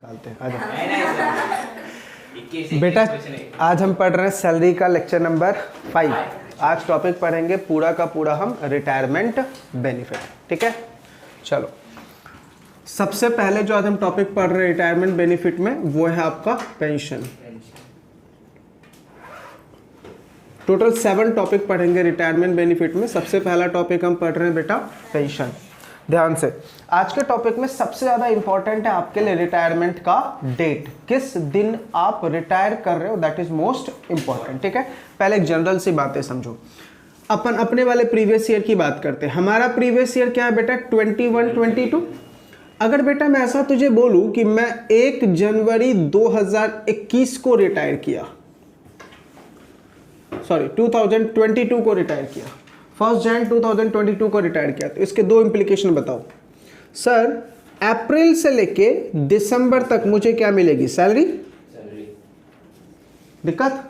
डालते हैं। आजा बेटा, आज हम पढ़ रहे हैं सैलरी का लेक्चर नंबर 5। आज टॉपिक पढ़ेंगे पूरा का पूरा हम रिटायरमेंट बेनिफिट। ठीक है, चलो सबसे पहले जो आज हम टॉपिक पढ़ रहे हैं रिटायरमेंट बेनिफिट में, वो है आपका पेंशन। टोटल 7 टॉपिक पढ़ेंगे रिटायरमेंट बेनिफिट में। सबसे पहला टॉपिक हम पढ़ रहे हैं बेटा पेंशन। ध्यान से, आज के टॉपिक में सबसे ज्यादा इंपॉर्टेंट है आपके लिए रिटायरमेंट का डेट, किस दिन आप रिटायर कर रहे हो, दैट इज मोस्ट इंपॉर्टेंट। ठीक है, पहले एक जनरल सी बातें समझो। अपन अपने वाले प्रीवियस ईयर की बात करते हैं। हमारा प्रीवियस ईयर क्या है बेटा? 21-22। अगर बेटा मैं ऐसा तुझे बोलूं कि मैं 1 जनवरी 2021 को रिटायर किया, सॉरी 2022 को रिटायर किया, 1 जनवरी 2022 को रिटायर किया, तो इसके 2 इंप्लीकेशन बताओ। सर अप्रैल से लेके दिसंबर तक मुझे क्या मिलेगी? सैलरी। दिक्कत?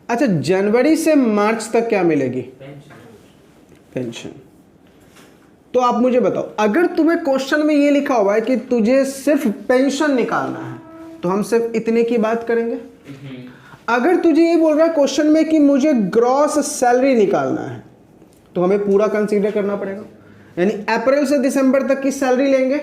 अच्छा, जनवरी से मार्च तक क्या मिलेगी? पेंशन। तो आप मुझे बताओ, अगर तुम्हें क्वेश्चन में ये लिखा हुआ है कि तुझे सिर्फ पेंशन निकालना है, तो हम सिर्फ इतने की बात करेंगे। अगर तुझे ये बोल रहा है क्वेश्चन में कि मुझे ग्रॉस सैलरी निकालना है, तो हमें पूरा कंसीडर करना पड़ेगा। यानी अप्रैल से दिसंबर तक की सैलरी लेंगे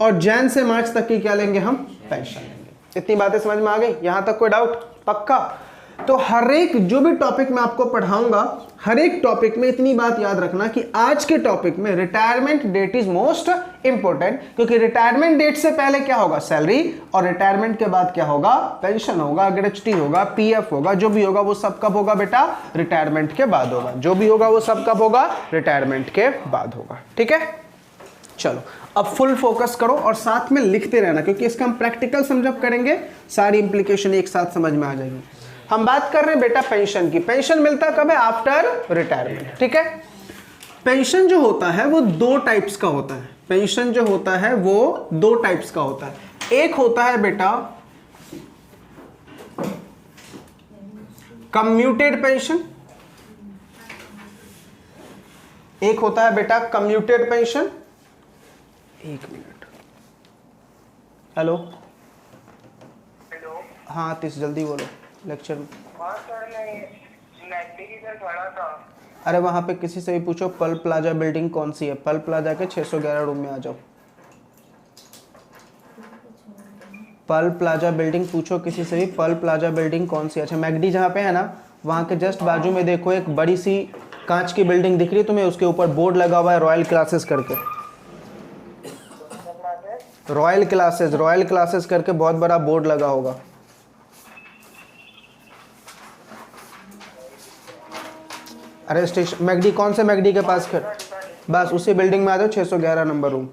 और जैन से मार्च तक की क्या लेंगे? हम पेंशन लेंगे। इतनी बातें समझ में आ गई? यहां तक कोई डाउट? पक्का? तो हर एक जो भी टॉपिक मैं आपको पढ़ाऊंगा, हर एक टॉपिक में इतनी बात याद रखना कि आज के टॉपिक में retirement date is most important, क्योंकि रिटायरमेंट डेट से पहले क्या होगा? सैलरी, और रिटायरमेंट के बाद क्या होगा? पेंशन होगा, ग्रेच्युटी होगा, पीएफ होगा, जो भी होगा वो सब कब होगा बेटा? रिटायरमेंट के बाद होगा। जो भी होगा वो सब कब होगा? रिटायरमेंट के बाद होगा। ठीक है, चलो अब फुल फोकस करो और साथ में लिखते रहना, क्योंकि इसका हम प्रैक्टिकल समझ करेंगे, सारी इंप्लीकेशन एक साथ समझ में आ जाएगी। हम बात कर रहे हैं बेटा पेंशन की। पेंशन मिलता कब है? After retirement. ठीक है, पेंशन जो होता है वो 2 टाइप्स का होता है। पेंशन जो होता है वो 2 टाइप्स का होता है। एक होता है बेटा कम्यूटेड पेंशन, एक होता है बेटा कम्यूटेड पेंशन। 1 मिनट। हेलो, हाँ तीस जल्दी बोलो लेक्चर में। अरे वहां पे किसी से भी पूछो पल प्लाजा बिल्डिंग कौन सी है। पल प्लाजा के 611 रूम में आ जाओ। पल प्लाजा बिल्डिंग पूछो किसी से भी, पल प्लाजा बिल्डिंग कौन सी है। अच्छा, मैगडी जहाँ पे है ना, वहाँ के जस्ट बाजू में देखो एक बड़ी सी कांच की बिल्डिंग दिख रही है तुम्हें, उसके ऊपर बोर्ड लगा हुआ है रॉयल क्लासेस करके। रॉयल क्लासेस करके बहुत बड़ा बोर्ड लगा होगा। अरे स्टेशन मैगडी, कौन से मैगडी के पास कर, बस उसी बिल्डिंग में आ जाओ, 611 नंबर रूम,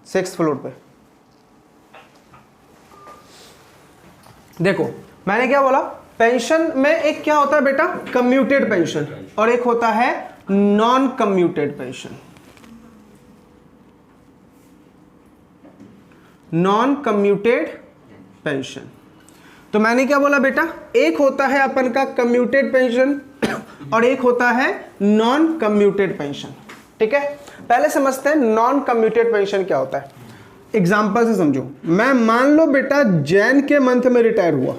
6th फ्लोर पे। देखो मैंने क्या बोला, पेंशन में एक क्या होता है बेटा? कम्यूटेड पेंशन, और एक होता है non commuted pension. Non commuted pension, तो मैंने क्या बोला बेटा? एक होता है अपन का कम्यूटेड पेंशन और एक होता है नॉन कम्यूटेड पेंशन। ठीक है, पहले समझते हैं नॉन कम्यूटेड पेंशन क्या होता है। एग्जांपल से समझो, मैं मान लो बेटा जैन के मंथ में रिटायर हुआ,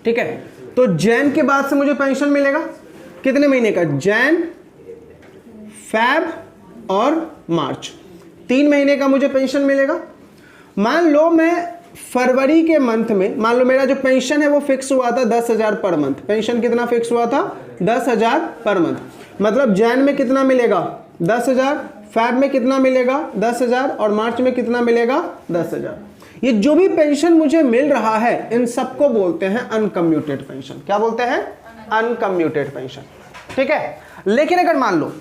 ठीक है, तो जैन के बाद से मुझे पेंशन मिलेगा कितने महीने का? जैन, फैब और मार्च, 3 महीने का मुझे पेंशन मिलेगा। मान लो मैं फरवरी के मंथ में, मान लो मेरा जो पेंशन है वो फिक्स हुआ था 10,000 पर मंथ। पेंशन कितना फिक्स हुआ था? 10,000 पर मंथ। मतलब जैन में कितना मिलेगा? 10,000, फैब में कितना मिलेगा? 10,000, और मार्च में कितना मिलेगा? 10,000। ये जो भी पेंशन मुझे मिल रहा है, इन सबको बोलते हैं अनकम्यूटेड पेंशन। क्या बोलते हैं? Uncommuted pension. ठीक है, लेकिन अगर मान लो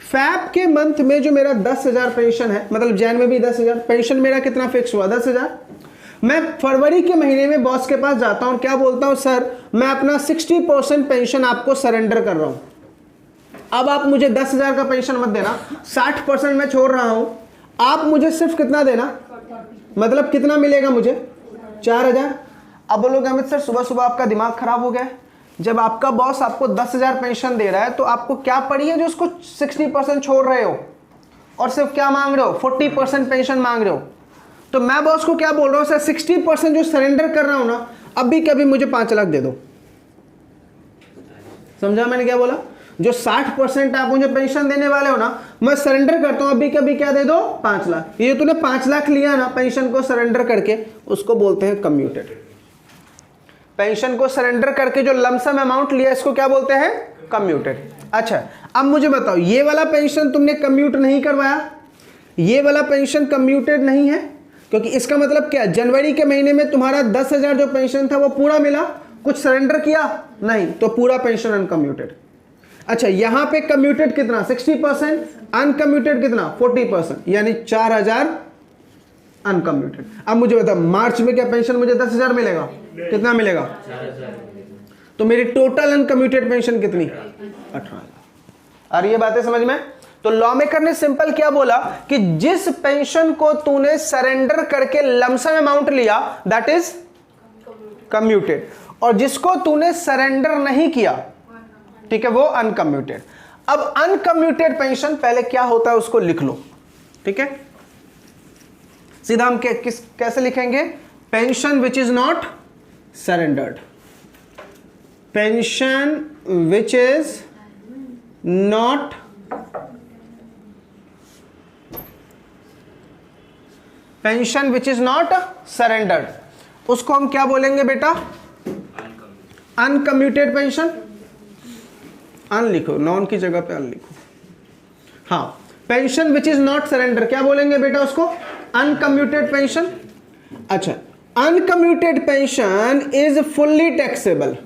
फैब के मंथ में जो मेरा 10,000 पेंशन है, मतलब जैन में भी 10,000 पेंशन, मेरा कितना फिक्स हुआ? 10,000। मैं फरवरी के महीने में बॉस के पास जाता हूं और क्या बोलता हूं? सर मैं अपना 60% पेंशन आपको सरेंडर कर रहा हूं, अब आप मुझे 10,000 का पेंशन मत देना, 60% मैं छोड़ रहा हूं, आप मुझे सिर्फ कितना देना? मतलब कितना मिलेगा मुझे? 4,000। अब बोलोगे अमित सर सुबह सुबह आपका दिमाग खराब हो गया है। जब आपका बॉस आपको 10,000 पेंशन दे रहा है तो आपको क्या पड़ी है जो उसको 60% छोड़ रहे हो और सिर्फ क्या मांग रहे हो? 40% पेंशन मांग रहे हो। तो मैं बॉस को क्या बोल रहा हूं सर, 60% जो सरेंडर कर रहा हूं ना, अभी कभी मुझे 5 लाख दे दो। समझा मैंने क्या बोला? जो 60% आप मुझे पेंशन देने वाले हो ना, मैं सरेंडर करता हूं अभी कभी, क्या दे दो? 5 लाख। ये तूने 5 लाख लिया ना पेंशन को सरेंडर करके, उसको बोलते हैं कम्यूटेड। पेंशन को सरेंडर करके जो लमसम अमाउंट लिया, इसको क्या बोलते हैं? कम्यूटेड। अच्छा, अब मुझे बताओ, ये वाला पेंशन तुमने कम्यूट नहीं करवाया, ये वाला पेंशन कम्यूटेड नहीं है, क्योंकि इसका मतलब क्या, जनवरी के महीने में तुम्हारा 10,000 जो पेंशन था वो पूरा मिला, कुछ सरेंडर किया नहीं, तो पूरा पेंशन अनकम्यूटेड। अच्छा, यहां पे कम्यूटेड कितना? 60%, अनकम्यूटेड कितना? 40%, यानी 4,000 अनकम्यूटेड। अब मुझे बता, मार्च में क्या पेंशन मुझे 10,000 मिलेगा? कितना मिलेगा? 4,000। तो मेरी टोटल अनकम्यूटेड पेंशन कितनी? 18,000। और ये बातें समझ में? तो लॉ मेकर ने सिंपल क्या बोला कि जिस पेंशन को तूने सरेंडर करके लमसम अमाउंट लिया, दैट इज कम्यूटेड, और जिसको तूने सरेंडर नहीं किया, ठीक है, वो अनकम्यूटेड। अब अनकम्यूटेड पेंशन पहले क्या होता है उसको लिख लो, ठीक है। सीधा हम कैसे लिखेंगे? Pension which is not surrendered, pension which is not pension which is not surrendered, उसको हम क्या बोलेंगे बेटा? Uncommuted pension. अन लिखो, नॉन की जगह पे अन लिखो। हाँ, pension which is not surrender क्या बोलेंगे बेटा उसको? Uncommuted pension. अच्छा, uncommuted pension is fully taxable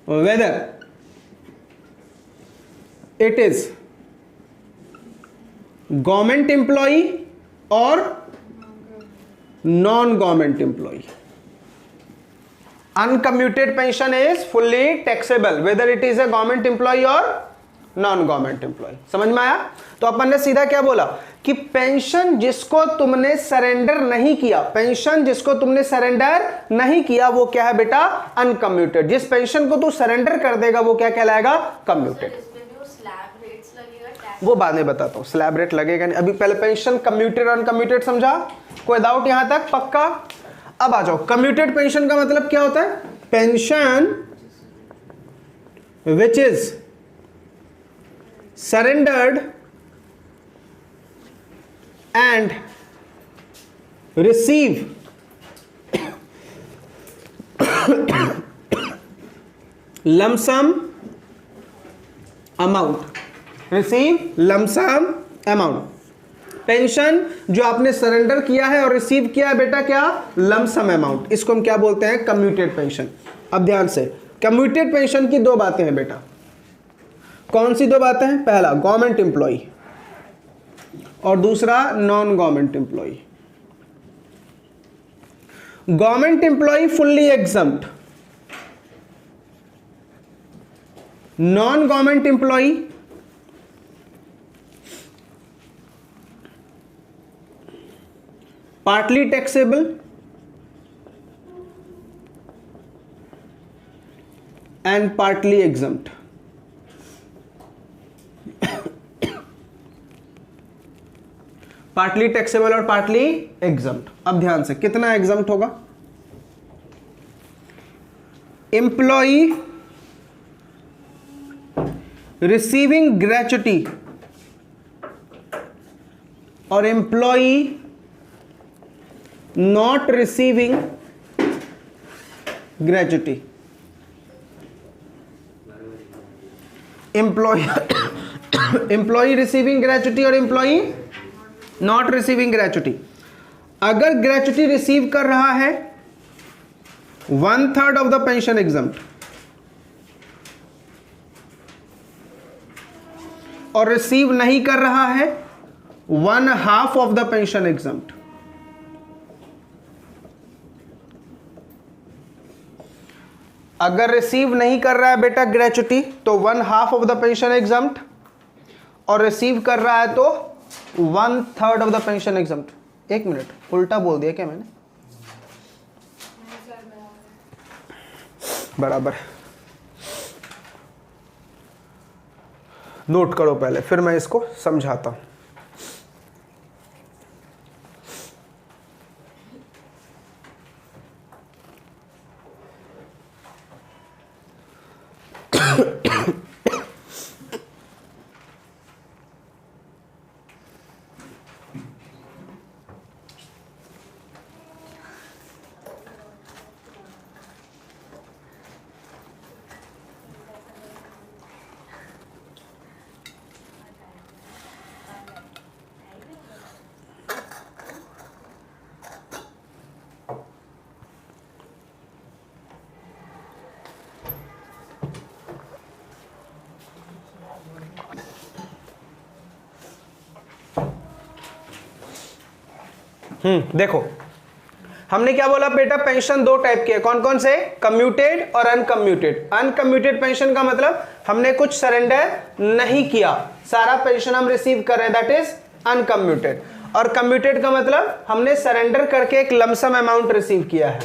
whether it is government employee और non government employee. Uncommuted pension is fully taxable whether it is a government employ और non government employee. समझ में आया? तो अपन ने सीधा क्या बोला कि पेंशन जिसको तुमने सरेंडर नहीं किया, पेंशन जिसको तुमने सरेंडर नहीं किया वो क्या है बेटा? अनकम्यूटेड। जिस पेंशन को तू सरेंडर कर देगा वो क्या कहलाएगा? कम्यूटेड। वो बाद में बताता हूं, स्लैब रेट लगेगा नहीं, अभी पहले पेंशन कम्यूटेड और अनकम्यूटेड समझा? कोई डाउट यहां तक? पक्का? अब आ जाओ, कम्यूटेड पेंशन का मतलब क्या होता है? Pension which is surrendered and receive lump sum amount, receive lump sum amount. Pension जो आपने सरेंडर किया है और रिसीव किया है बेटा, क्या? Lump sum amount. इसको हम क्या बोलते हैं? Commuted pension. अब ध्यान से, कम्यूटेड पेंशन की दो बातें हैं बेटा। कौन सी दो बातें हैं? पहला गवर्नमेंट एम्प्लॉय और दूसरा non government employ. Government employ fully exempt, non government employ partly taxable and partly exempt। Partly taxable और पार्टली एग्जम्प्ट। अब ध्यान से, कितना एग्जम्प्ट होगा? एम्प्लॉई रिसीविंग ग्रेच्युटी और employee not receiving gratuity। Employ receiving gratuity और एम्प्लॉय नॉट रिसीविंग ग्रेच्युटी। अगर gratuity receive कर रहा है 1/3 ऑफ द पेंशन एग्जम्प्ट और रिसीव नहीं कर रहा है 1/2 ऑफ द पेंशन एग्जम्प्ट, अगर रिसीव नहीं कर रहा है बेटा ग्रेच्युटी तो 1/2 ऑफ द पेंशन एग्जम्प्ट, और रिसीव कर रहा है तो 1/3 ऑफ द पेंशन एग्जम्प्ट। एक मिनट, उल्टा बोल दिया क्या मैंने? बराबर, नोट करो पहले, फिर मैं इसको समझाता हूं। देखो हमने क्या बोला बेटा, पेंशन दो टाइप के, कौन कौन से, कम्यूटेड और अनकम्यूटेड। अनकम्यूटेड पेंशन का मतलब हमने कुछ सरेंडर नहीं किया, सारा पेंशन हम रिसीव कर रहे हैं, दैट इज अनकम्यूटेड। और कम्यूटेड का मतलब हमने सरेंडर करके एक लमसम अमाउंट रिसीव किया है।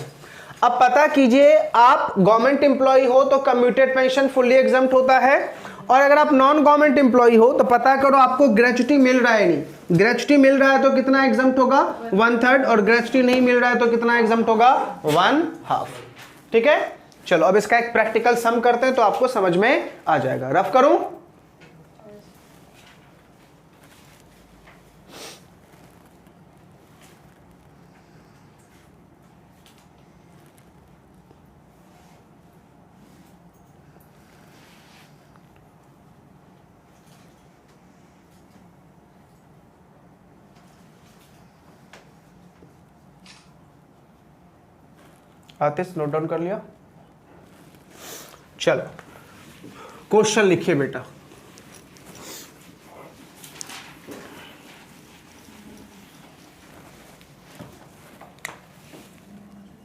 अब पता कीजिए, आप गवर्नमेंट एम्प्लॉय हो तो कम्यूटेड पेंशन फुल्ली एग्जम्प्ट होता है, और अगर आप नॉन गवर्नमेंट एम्प्लॉय हो तो पता करो आपको ग्रेच्युटी मिल रहा है नहीं। ग्रेच्युटी मिल रहा है तो कितना एग्जम्प्ट होगा, 1/3, और ग्रेच्युटी नहीं मिल रहा है तो कितना एग्जम्प्ट होगा, 1/2। ठीक है, चलो अब इसका एक प्रैक्टिकल सम करते हैं तो आपको समझ में आ जाएगा। रफ करूं, आतिश नोट डाउन कर लिया? चलो क्वेश्चन लिखिए बेटा।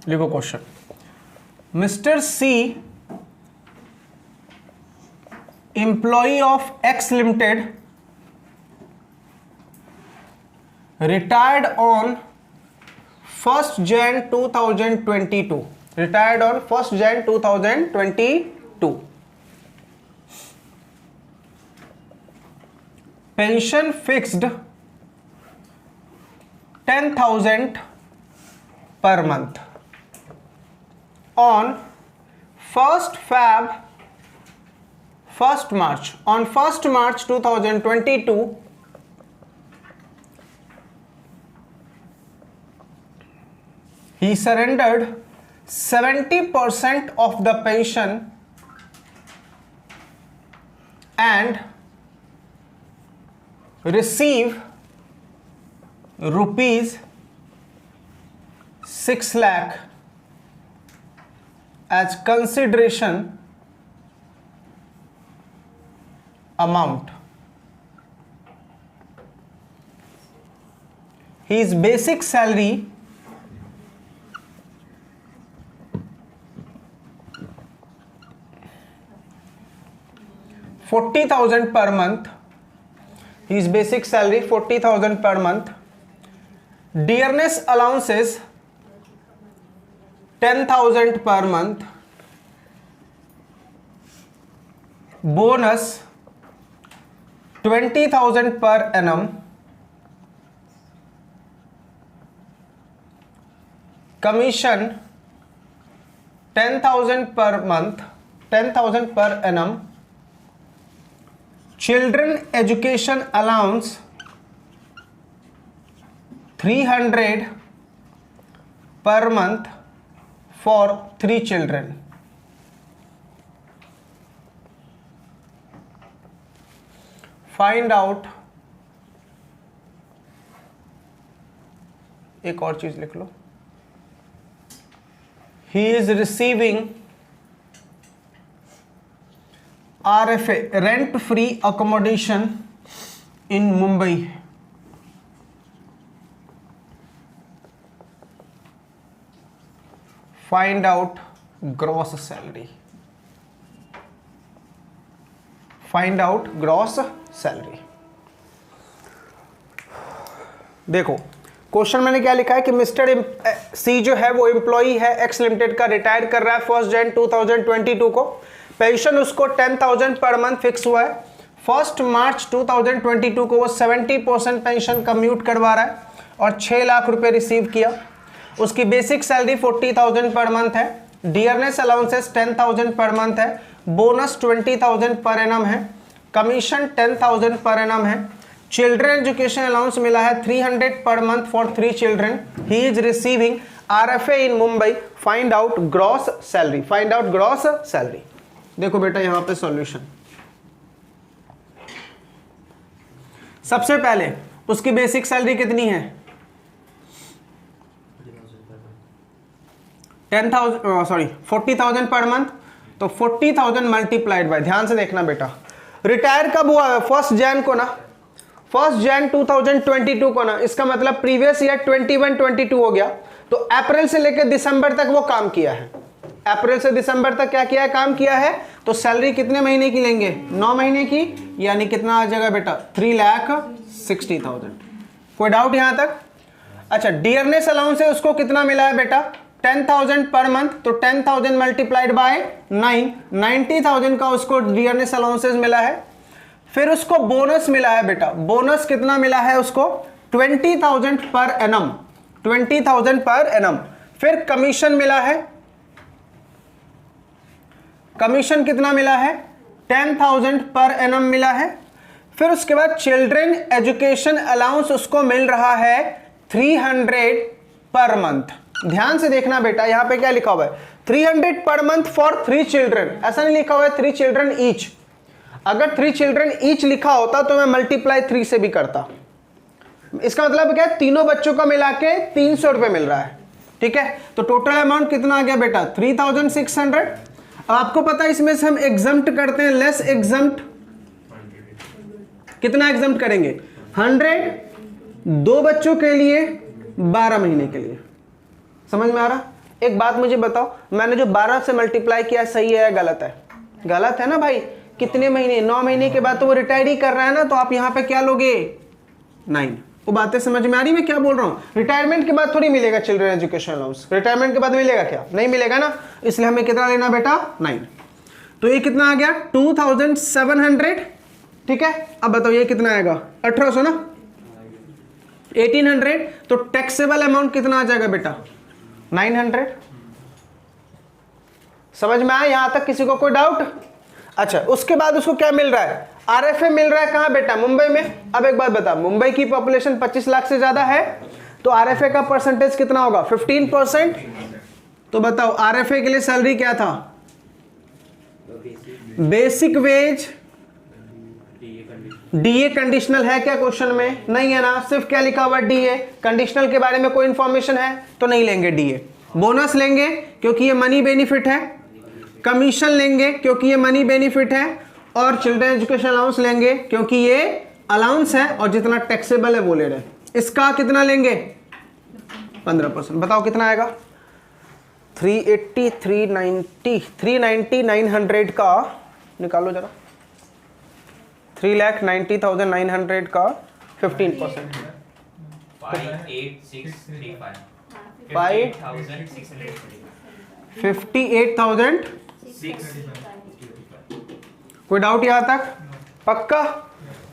लिखो question. Mister C, employ of X limited, retired on 1st Jan 2022, retired on 1st Jan 2022, pension fixed 10,000 per month on 1st March 2022, he surrendered 70% of the pension and receive rupees 6 lakh as consideration amount. His basic salary $40,000 per month. His basic salary 40,000 per month. Dearness allowances 10,000 per month. Bonus 20,000 per annum. Commission 10,000 per month, 10,000 per annum. Children education allowance 300 per month for 3 children. Find out, एक और चीज लिख लो, he is receiving RFA, rent free accommodation in Mumbai. Find out gross salary. Find out gross salary. देखो question मैंने क्या लिखा है कि मिस्टर सी जो है वो एम्प्लॉई है एक्स लिमिटेड का, रिटायर कर रहा है 1 Jan 2022 को। पेंशन उसको 10,000 पर मंथ फिक्स हुआ है। 1 March 2022 को वो 70% पेंशन कम्यूट करवा रहा है और 6 लाख रुपए रिसीव किया। उसकी बेसिक सैलरी 40,000 पर मंथ है। डियरनेस अलाउंसेस 10,000 पर मंथ है। बोनस 20,000 पर एनम है, कमीशन 10,000 पर एनम है, चिल्ड्रन एजुकेशन अलाउंस मिला है 300 per month for 3 children, he is receiving RFA in Mumbai, find out gross salary, find out gross salary. देखो बेटा यहां पे सॉल्यूशन, सबसे पहले उसकी बेसिक सैलरी कितनी है 40,000 पर मंथ, तो 40,000 मल्टीप्लाइड बाय, ध्यान से देखना बेटा, रिटायर कब हुआ है 1 जनवरी को ना, 1 जनवरी 2022 को ना, इसका मतलब प्रीवियस ईयर 21-22 हो गया, तो अप्रैल से लेकर दिसंबर तक वो काम किया है, अप्रैल से दिसंबर तक क्या किया है, काम किया है, तो सैलरी कितने महीने की लेंगे 9 महीने की, यानी कितना आ जाएगा बेटा 3,60,000। कोई डाउट यहां तक? अच्छा, डियरनेस अलाउंस है उसको कितना मिला है बेटा 10,000 पर मंथ, तो 10,000 मल्टीप्लाइड बाय 9, 90,000 का उसको डियरनेस अलाउंसेस मिला है। फिर उसको बोनस मिला है बेटा, बोनस कितना मिला है उसको 20,000 पर एनम, 20,000 पर एनम। फिर कमीशन मिला है, कमीशन कितना मिला है 10,000 पर एनम मिला है। फिर उसके बाद चिल्ड्रन एजुकेशन अलाउंस उसको मिल रहा है 300 पर मंथ। ध्यान से देखना बेटा, यहां पे क्या लिखा हुआ है 300 पर मंथ फॉर 3 चिल्ड्रन, ऐसा नहीं लिखा हुआ है 3 चिल्ड्रन ईच। अगर 3 चिल्ड्रन ईच लिखा होता तो मैं मल्टीप्लाई 3 से भी करता। इसका मतलब क्या है, तीनों बच्चों का मिला के 300 रुपए मिल रहा है, ठीक है। तो टोटल अमाउंट कितना आ गया बेटा 3,600। अब आपको पता है इसमें से हम एग्जम्प्ट करते हैं लेस एग्जम्प्ट, कितना एग्जम्प्ट करेंगे 100, 2 बच्चों के लिए 12 महीने के लिए। समझ में आ रहा? एक बात मुझे बताओ, मैंने जो 12 से मल्टीप्लाई किया सही है या गलत है? गलत है ना भाई। कितने महीने 9 महीने के बाद तो वो रिटायर ही कर रहा है ना, तो आप यहां पे क्या लोगे 9। वो बातें समझ में आ रही मैं क्या बोल रहा हूं? रिटायरमेंट के बाद थोड़ी मिलेगा चिल्ड्रन एजुकेशन अलाउंस, रिटायरमेंट के बाद मिलेगा क्या? नहीं मिलेगा ना, इसलिए हमें कितना लेना बेटा 9। तो ये कितना आ गया 2,700, ठीक है। अब बताओ ये कितना आएगा 1,800 ना, 1,800। तो टैक्सेबल अमाउंट कितना आ जाएगा बेटा 900। समझ में आया यहां तक? किसी को कोई डाउट? अच्छा, उसके बाद उसको क्या मिल रहा है RFA मिल रहा है कहां बेटा मुंबई में। अब एक बात बता, मुंबई की पॉपुलेशन 25 लाख से ज्यादा है, तो RFA का परसेंटेज कितना होगा 15%। तो बताओ RFA के लिए सैलरी क्या था बेसिक वेज, DA कंडीशनल है क्या क्वेश्चन में? नहीं है ना, सिर्फ क्या लिखा हुआ DA। कंडीशनल के बारे में कोई इंफॉर्मेशन है तो नहीं लेंगे DA। बोनस लेंगे क्योंकि ये मनी बेनिफिट है, कमीशन लेंगे क्योंकि ये मनी बेनिफिट है, और चिल्ड्रन एजुकेशन अलाउंस लेंगे क्योंकि ये अलाउंस है और जितना टैक्सेबल है वो ले रहे। इसका कितना लेंगे 15%। बताओ कितना आएगा 380, 390, 390, 900 का निकालो जरा, 3,90,900 का 15%। 58,600। कोई डाउट यहां तक? पक्का?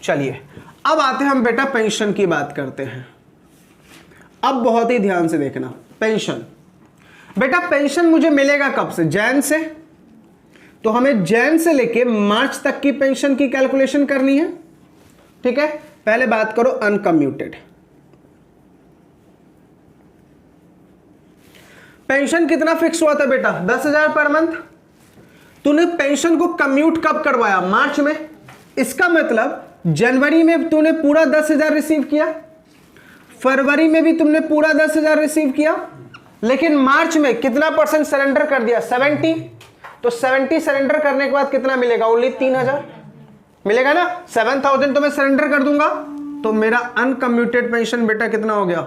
चलिए अब आते हैं हम बेटा पेंशन की बात करते हैं। अब बहुत ही ध्यान से देखना, पेंशन बेटा, पेंशन मुझे मिलेगा कब से? जैन से। तो हमें जैन से लेके मार्च तक की पेंशन की कैलकुलेशन करनी है, ठीक है। पहले बात करो अनकम्यूटेड। पेंशन कितना फिक्स हुआ था बेटा 10,000 पर मंथ। तूने पेंशन को कम्यूट कब करवाया? मार्च में। इसका मतलब जनवरी में तूने पूरा 10,000 रिसीव किया, फरवरी में भी तुमने पूरा 10,000 रिसीव किया, लेकिन मार्च में कितना परसेंट सरेंडर कर दिया 70। तो 70 सरेंडर करने के बाद कितना मिलेगा? ओनली 3,000 मिलेगा ना। 7,000 तो मैं सरेंडर कर दूंगा, तो मेरा अनकम्यूटेड पेंशन बेटा कितना हो गया?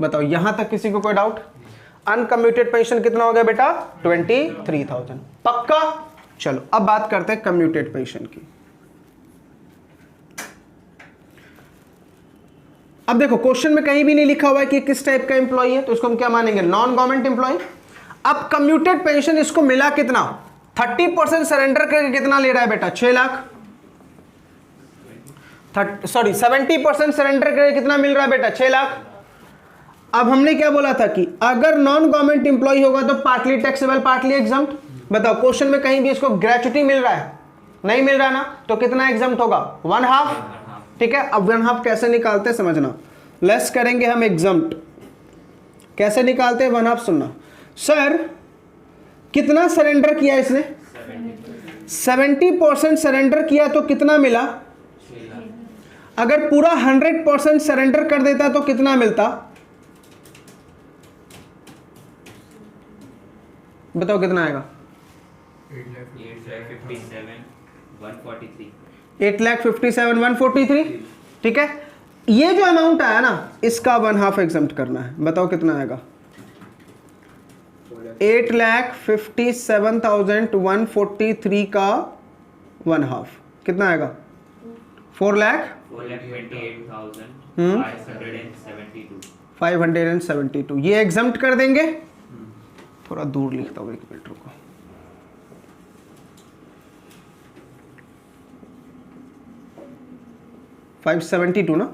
बताओ यहां तक किसी को कोई डाउट? अनकम्यूटेड पेंशन कितना हो गया बेटा 23,000। पक्का? चलो अब बात करते हैं कम्यूटेड पेंशन की। अब देखो क्वेश्चन में कहीं भी नहीं लिखा हुआ है कि किस टाइप का एम्प्लॉय है, तो इसको हम क्या मानेंगे नॉन गवर्नमेंट एम्प्लॉय। अब कम्यूटेड पेंशन इसको मिला कितना 30% सरेंडर करके कितना ले रहा है बेटा 6 लाख। 70% सरेंडर करके कितना मिल रहा है बेटा 6 लाख। अब हमने क्या बोला था कि अगर नॉन गवर्नमेंट एम्प्लॉय होगा तो पार्टली टैक्सेबल पार्टली एग्जम्प्ट। बताओ क्वेश्चन में कहीं भी इसको ग्रेचुटी मिल रहा है? नहीं मिल रहा ना, तो कितना एग्जाम्प्ट होगा? 1/2। ठीक है, अब 1/2 कैसे निकालते हैं समझना। लेस करेंगे हम एग्जाम्प्ट, कैसे निकालते हैं 1/2 सुनना। सर कितना सरेंडर किया इसने? 70% सरेंडर किया तो कितना मिला? अगर पूरा 100% सरेंडर कर देता तो कितना मिलता? बताओ कितना आएगा? 8,57,143। ठीक है, ये जो अमाउंट आया ना इसका 1/2 एग्जम्प्ट करना है। बताओ कितना आएगा? 8,57,143 का 1/2 कितना आएगा? 4,28,572। ये एग्जम्प्ट कर देंगे। थोड़ा दूर लिखता हूँ, 1 मिनट रुको। $572 ना?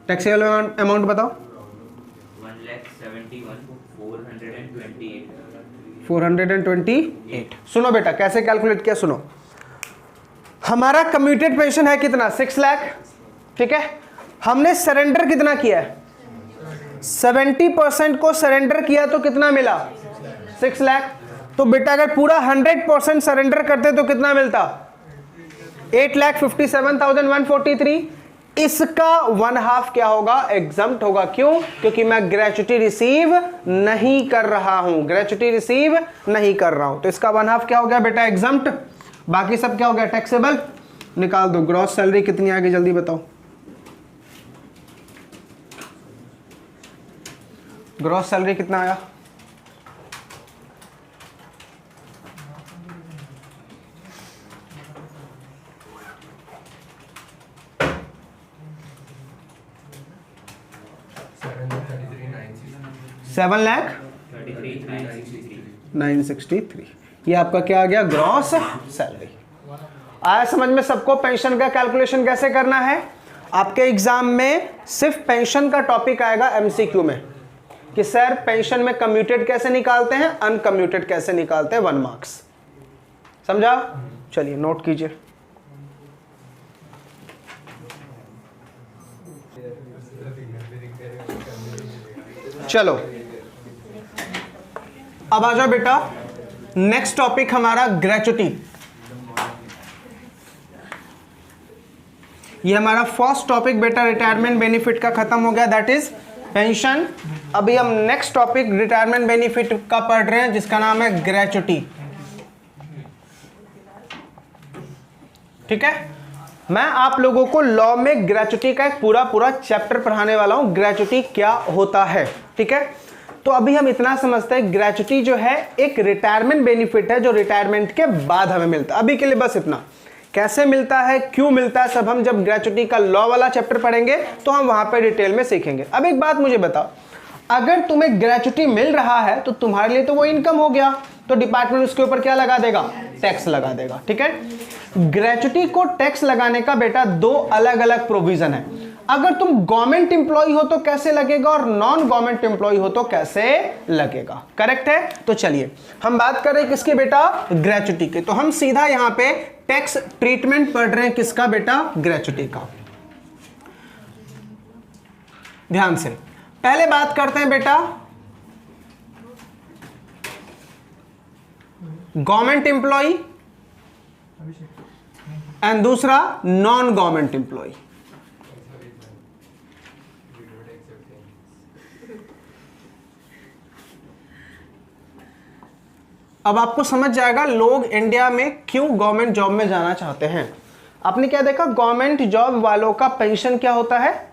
टैक्सेबल अमाउंट बताओ। 428। सुनो बेटा कैसे कैलकुलेट किया, सुनो। हमारा कम्यूटेड पेंशन है कितना? 6 लाख। ठीक है, हमने सरेंडर कितना किया है? 70% को सरेंडर किया तो कितना मिला? 6 लाख। तो बेटा अगर पूरा 100% सरेंडर करते तो कितना मिलता? 8,57,143। इसका 1/2 क्या होगा? एग्जम्प्ट होगा। क्यों? क्योंकि मैं ग्रेचुटी रिसीव नहीं कर रहा हूं, ग्रेचुटी रिसीव नहीं कर रहा हूं, तो इसका 1/2 क्या हो गया बेटा? एग्जम्प्ट। बाकी सब क्या हो गया? टैक्सेबल। निकाल दो। ग्रॉस सैलरी कितनी आ गई जल्दी बताओ। ग्रॉस सैलरी कितना आया? $7,33,963। ये आपका क्या आ गया? Gross salary. आया समझ में सबको? पेंशन का कैलकुलेशन कैसे करना है? आपके एग्जाम में सिर्फ पेंशन का टॉपिक आएगा एमसीक्यू में कि सर पेंशन में कम्यूटेड कैसे निकालते हैं, अनकम्यूटेड कैसे निकालते हैं, 1 मार्क्स। समझा? चलिए नोट कीजिए। चलो अब आ जाओ बेटा, नेक्स्ट टॉपिक हमारा ग्रेचुटी। ये हमारा फर्स्ट टॉपिक बेटा रिटायरमेंट बेनिफिट का खत्म हो गया, दैट इज पेंशन। अभी हम नेक्स्ट टॉपिक रिटायरमेंट बेनिफिट का पढ़ रहे हैं जिसका नाम है ग्रेचुटी। ठीक है, मैं आप लोगों को लॉ में ग्रेचुटी का एक पूरा चैप्टर पढ़ाने वाला हूं, ग्रेचुटी क्या होता है। ठीक है, तो अभी हम इतना समझते हैं ग्रेचुटी जो है एक रिटायरमेंट बेनिफिट है जो रिटायरमेंट के बाद हमें मिलता है। अभी के लिए बस इतना, कैसे मिलता है, क्यों मिलता है, सब हम जब ग्रेचुटी का लॉ वाला चैप्टर पढ़ेंगे तो हम वहां पे डिटेल में सीखेंगे। अब एक बात मुझे बताओ, अगर तुम्हें ग्रेचुटी मिल रहा है तो तुम्हारे लिए तो वो इनकम हो गया, तो डिपार्टमेंट उसके ऊपर क्या लगा देगा? टैक्स लगा देगा। ठीक है, ग्रेचुटी को टैक्स लगाने का बेटा 2 अलग अलग प्रोविजन है। अगर तुम गवर्नमेंट एम्प्लॉय हो तो कैसे लगेगा और नॉन गवर्नमेंट एम्प्लॉय हो तो कैसे लगेगा। करेक्ट है? तो चलिए हम बात कर रहे हैं किसकी बेटा? ग्रेचुटी के। तो हम सीधा यहां पे टैक्स ट्रीटमेंट पढ़ रहे हैं किसका बेटा? ग्रेचुटी का। ध्यान से पहले बात करते हैं बेटा गवर्नमेंट एम्प्लॉय एंड दूसरा नॉन गवर्नमेंट एम्प्लॉय। अब आपको समझ जाएगा लोग इंडिया में क्यों गवर्नमेंट जॉब में जाना चाहते हैं। आपने क्या देखा? गवर्नमेंट जॉब वालों का पेंशन क्या होता है?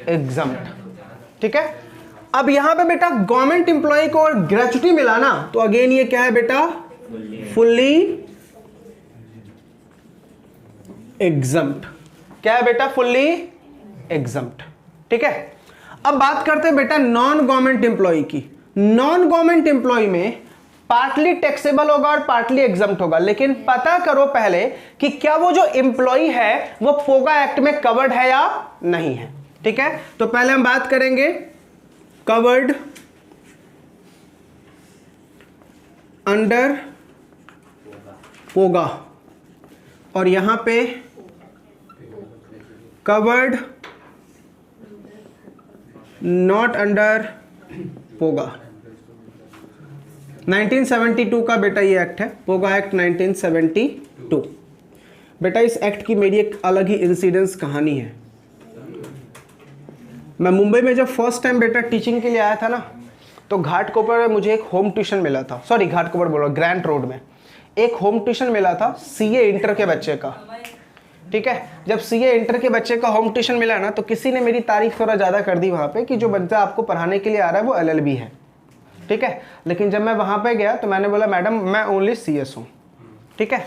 एग्जम्प्ट। ठीक है, अब यहां पे बेटा गवर्नमेंट एम्प्लॉय को और ग्रेचुटी मिला ना, तो अगेन ये क्या है बेटा? Fully exempt. क्या है बेटा? Fully exempt. ठीक है, अब बात करते हैं बेटा नॉन गवर्नमेंट एम्प्लॉय की। नॉन गवर्नमेंट एम्प्लॉय में पार्टली टैक्सेबल होगा और पार्टली एग्जम्प्ट होगा, लेकिन पता करो पहले कि क्या वो जो एम्प्लॉय है वो पोगा एक्ट में कवर्ड है या नहीं है। ठीक है, तो पहले हम बात करेंगे कवर्ड अंडर पोगा, और यहां पे कवर्ड नॉट अंडर पोगा। 1972 का बेटा ये एक्ट है, पोगा एक्ट 1972। बेटा इस एक्ट की मेरी एक अलग ही इंसिडेंस कहानी है। मैं मुंबई में जब फर्स्ट टाइम बेटा टीचिंग के लिए आया था ना, तो घाटकोपर में मुझे एक होम ट्यूशन मिला था, सॉरी घाटकोपर बोल रहा, ग्रैंट रोड में एक होम ट्यूशन मिला था सीए इंटर के बच्चे का। ठीक है, जब सीए इंटर के बच्चे का होम ट्यूशन मिला ना, तो किसी ने मेरी तारीफ थोड़ा ज़्यादा कर दी वहाँ पे कि जो बच्चा आपको पढ़ाने के लिए आ रहा है वो एलएलबी है। ठीक है, लेकिन जब मैं वहाँ पे गया तो मैंने बोला मैडम मैं ओनली सीएस हूँ। ठीक है,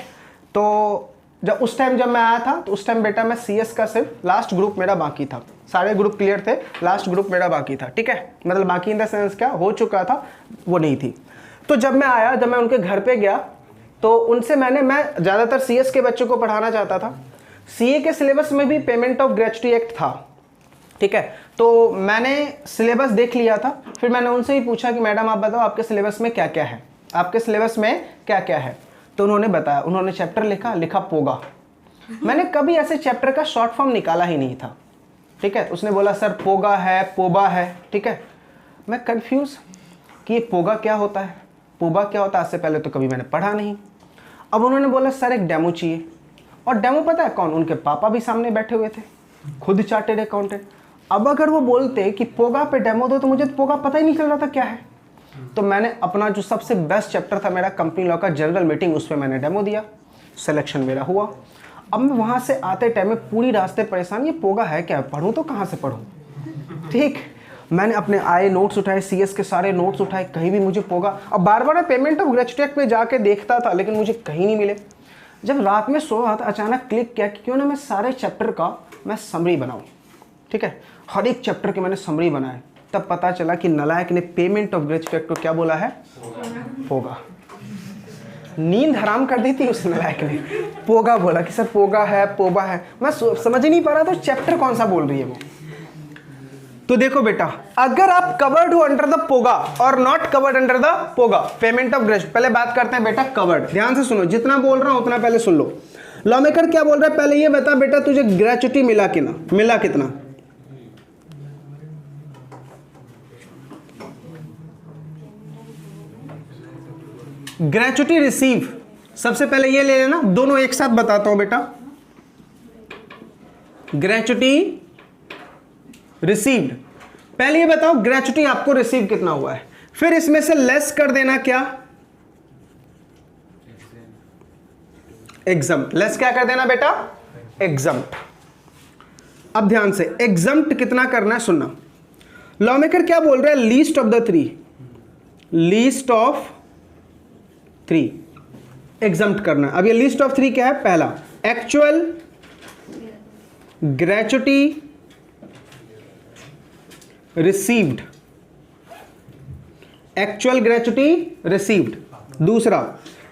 तो जब उस टाइम जब मैं आया था तो उस टाइम बेटा मैं सीएस का सिर्फ लास्ट ग्रुप मेरा बाकी था, सारे ग्रुप क्लियर थे, लास्ट ग्रुप मेरा बाकी था। ठीक है, मतलब बाकी इन द सेंस क्या हो चुका था वो नहीं थी। तो जब मैं आया, जब मैं उनके घर पे गया तो उनसे मैं ज़्यादातर सीएस के बच्चों को पढ़ाना चाहता था। सीए के सिलेबस में भी पेमेंट ऑफ ग्रेच्युटी एक्ट था। ठीक है, तो मैंने सिलेबस देख लिया था, फिर मैंने उनसे ही पूछा कि मैडम आप बताओ आपके सिलेबस में क्या क्या है, आपके सिलेबस में क्या क्या है। तो उन्होंने बताया, उन्होंने चैप्टर लिखा पोगा। मैंने कभी ऐसे चैप्टर का शॉर्ट फॉर्म निकाला ही नहीं था। ठीक है, उसने बोला सर पोगा है, पोबा है। ठीक है, मैं कंफ्यूज कि ये पोगा क्या होता है, पोबा क्या होता है, इससे पहले तो कभी मैंने पढ़ा नहीं। अब उन्होंने बोला सर एक डेमो चाहिए, और डेमो पता है कौन, उनके पापा भी सामने बैठे हुए थे, खुद चार्टेड अकाउंटेंट। अब अगर वो बोलते कि पोगा पे डेमो दो, तो मुझे तो पोगा पता ही नहीं चल रहा था क्या है। तो मैंने अपना जो सबसे बेस्ट चैप्टर था मेरा कंपनी लॉ का जनरल मीटिंग, उस पर मैंने डेमो दिया, सिलेक्शन मेरा हुआ। अब मैं वहाँ से आते टाइम में पूरी रास्ते परेशान, ये पोगा है क्या, पढ़ूँ तो कहाँ से पढ़ूँ। ठीक, मैंने अपने आए नोट्स उठाए, सीएस के सारे नोट्स उठाए, कहीं भी मुझे पोगा, और बार बार पेमेंट ऑफ ग्रेच्युटी एक्ट पे जाके देखता था लेकिन मुझे कहीं नहीं मिले। जब रात में सो रहा था अचानक क्लिक किया कि क्यों ना मैं सारे चैप्टर का मैं समरी बनाऊं। ठीक है, हर एक चैप्टर के मैंने समरी बनाए, तब पता चला कि नालायक ने पेमेंट ऑफ ग्रेच्युटी एक्ट को क्या बोला है, पोगा। नींद हराम कर दी थी उस नालायक ने, पोगा बोला कि सर पोगा है, पोबा है। मैं समझ ही नहीं पा रहा था चैप्टर कौन सा बोल रही है वो। तो देखो बेटा, अगर आप कवर्ड हो अंडर द पोगा और not covered under the POGA, payment of gratuity, पहले बात करते हैं बेटा कवर्ड। ध्यान से सुनो, जितना बोल रहा हूं उतना पहले सुन लो। लॉ मेकर क्या बोल रहा है, पहले ये बता बेटा तुझे ग्रेच्युटी मिला कि ना, मिला कितना। ग्रेच्युटी रिसीव, सबसे पहले ये ले लेना, दोनों एक साथ बताता हूं बेटा। ग्रेच्युटी रिसीव्ड, पहले ये बताओ ग्रेच्युटी आपको रिसीव कितना हुआ है, फिर इसमें से लेस कर देना क्या, एग्जम्प्ट। लेस क्या कर देना बेटा, एग्जम्प्ट। अब ध्यान से, एग्जम्प्ट कितना करना है सुनना। लॉ मेकर क्या बोल रहा है, least of the three, least of three exempt करना। अब ये लीस्ट ऑफ थ्री क्या है, पहला actual gratuity received, actual gratuity received. दूसरा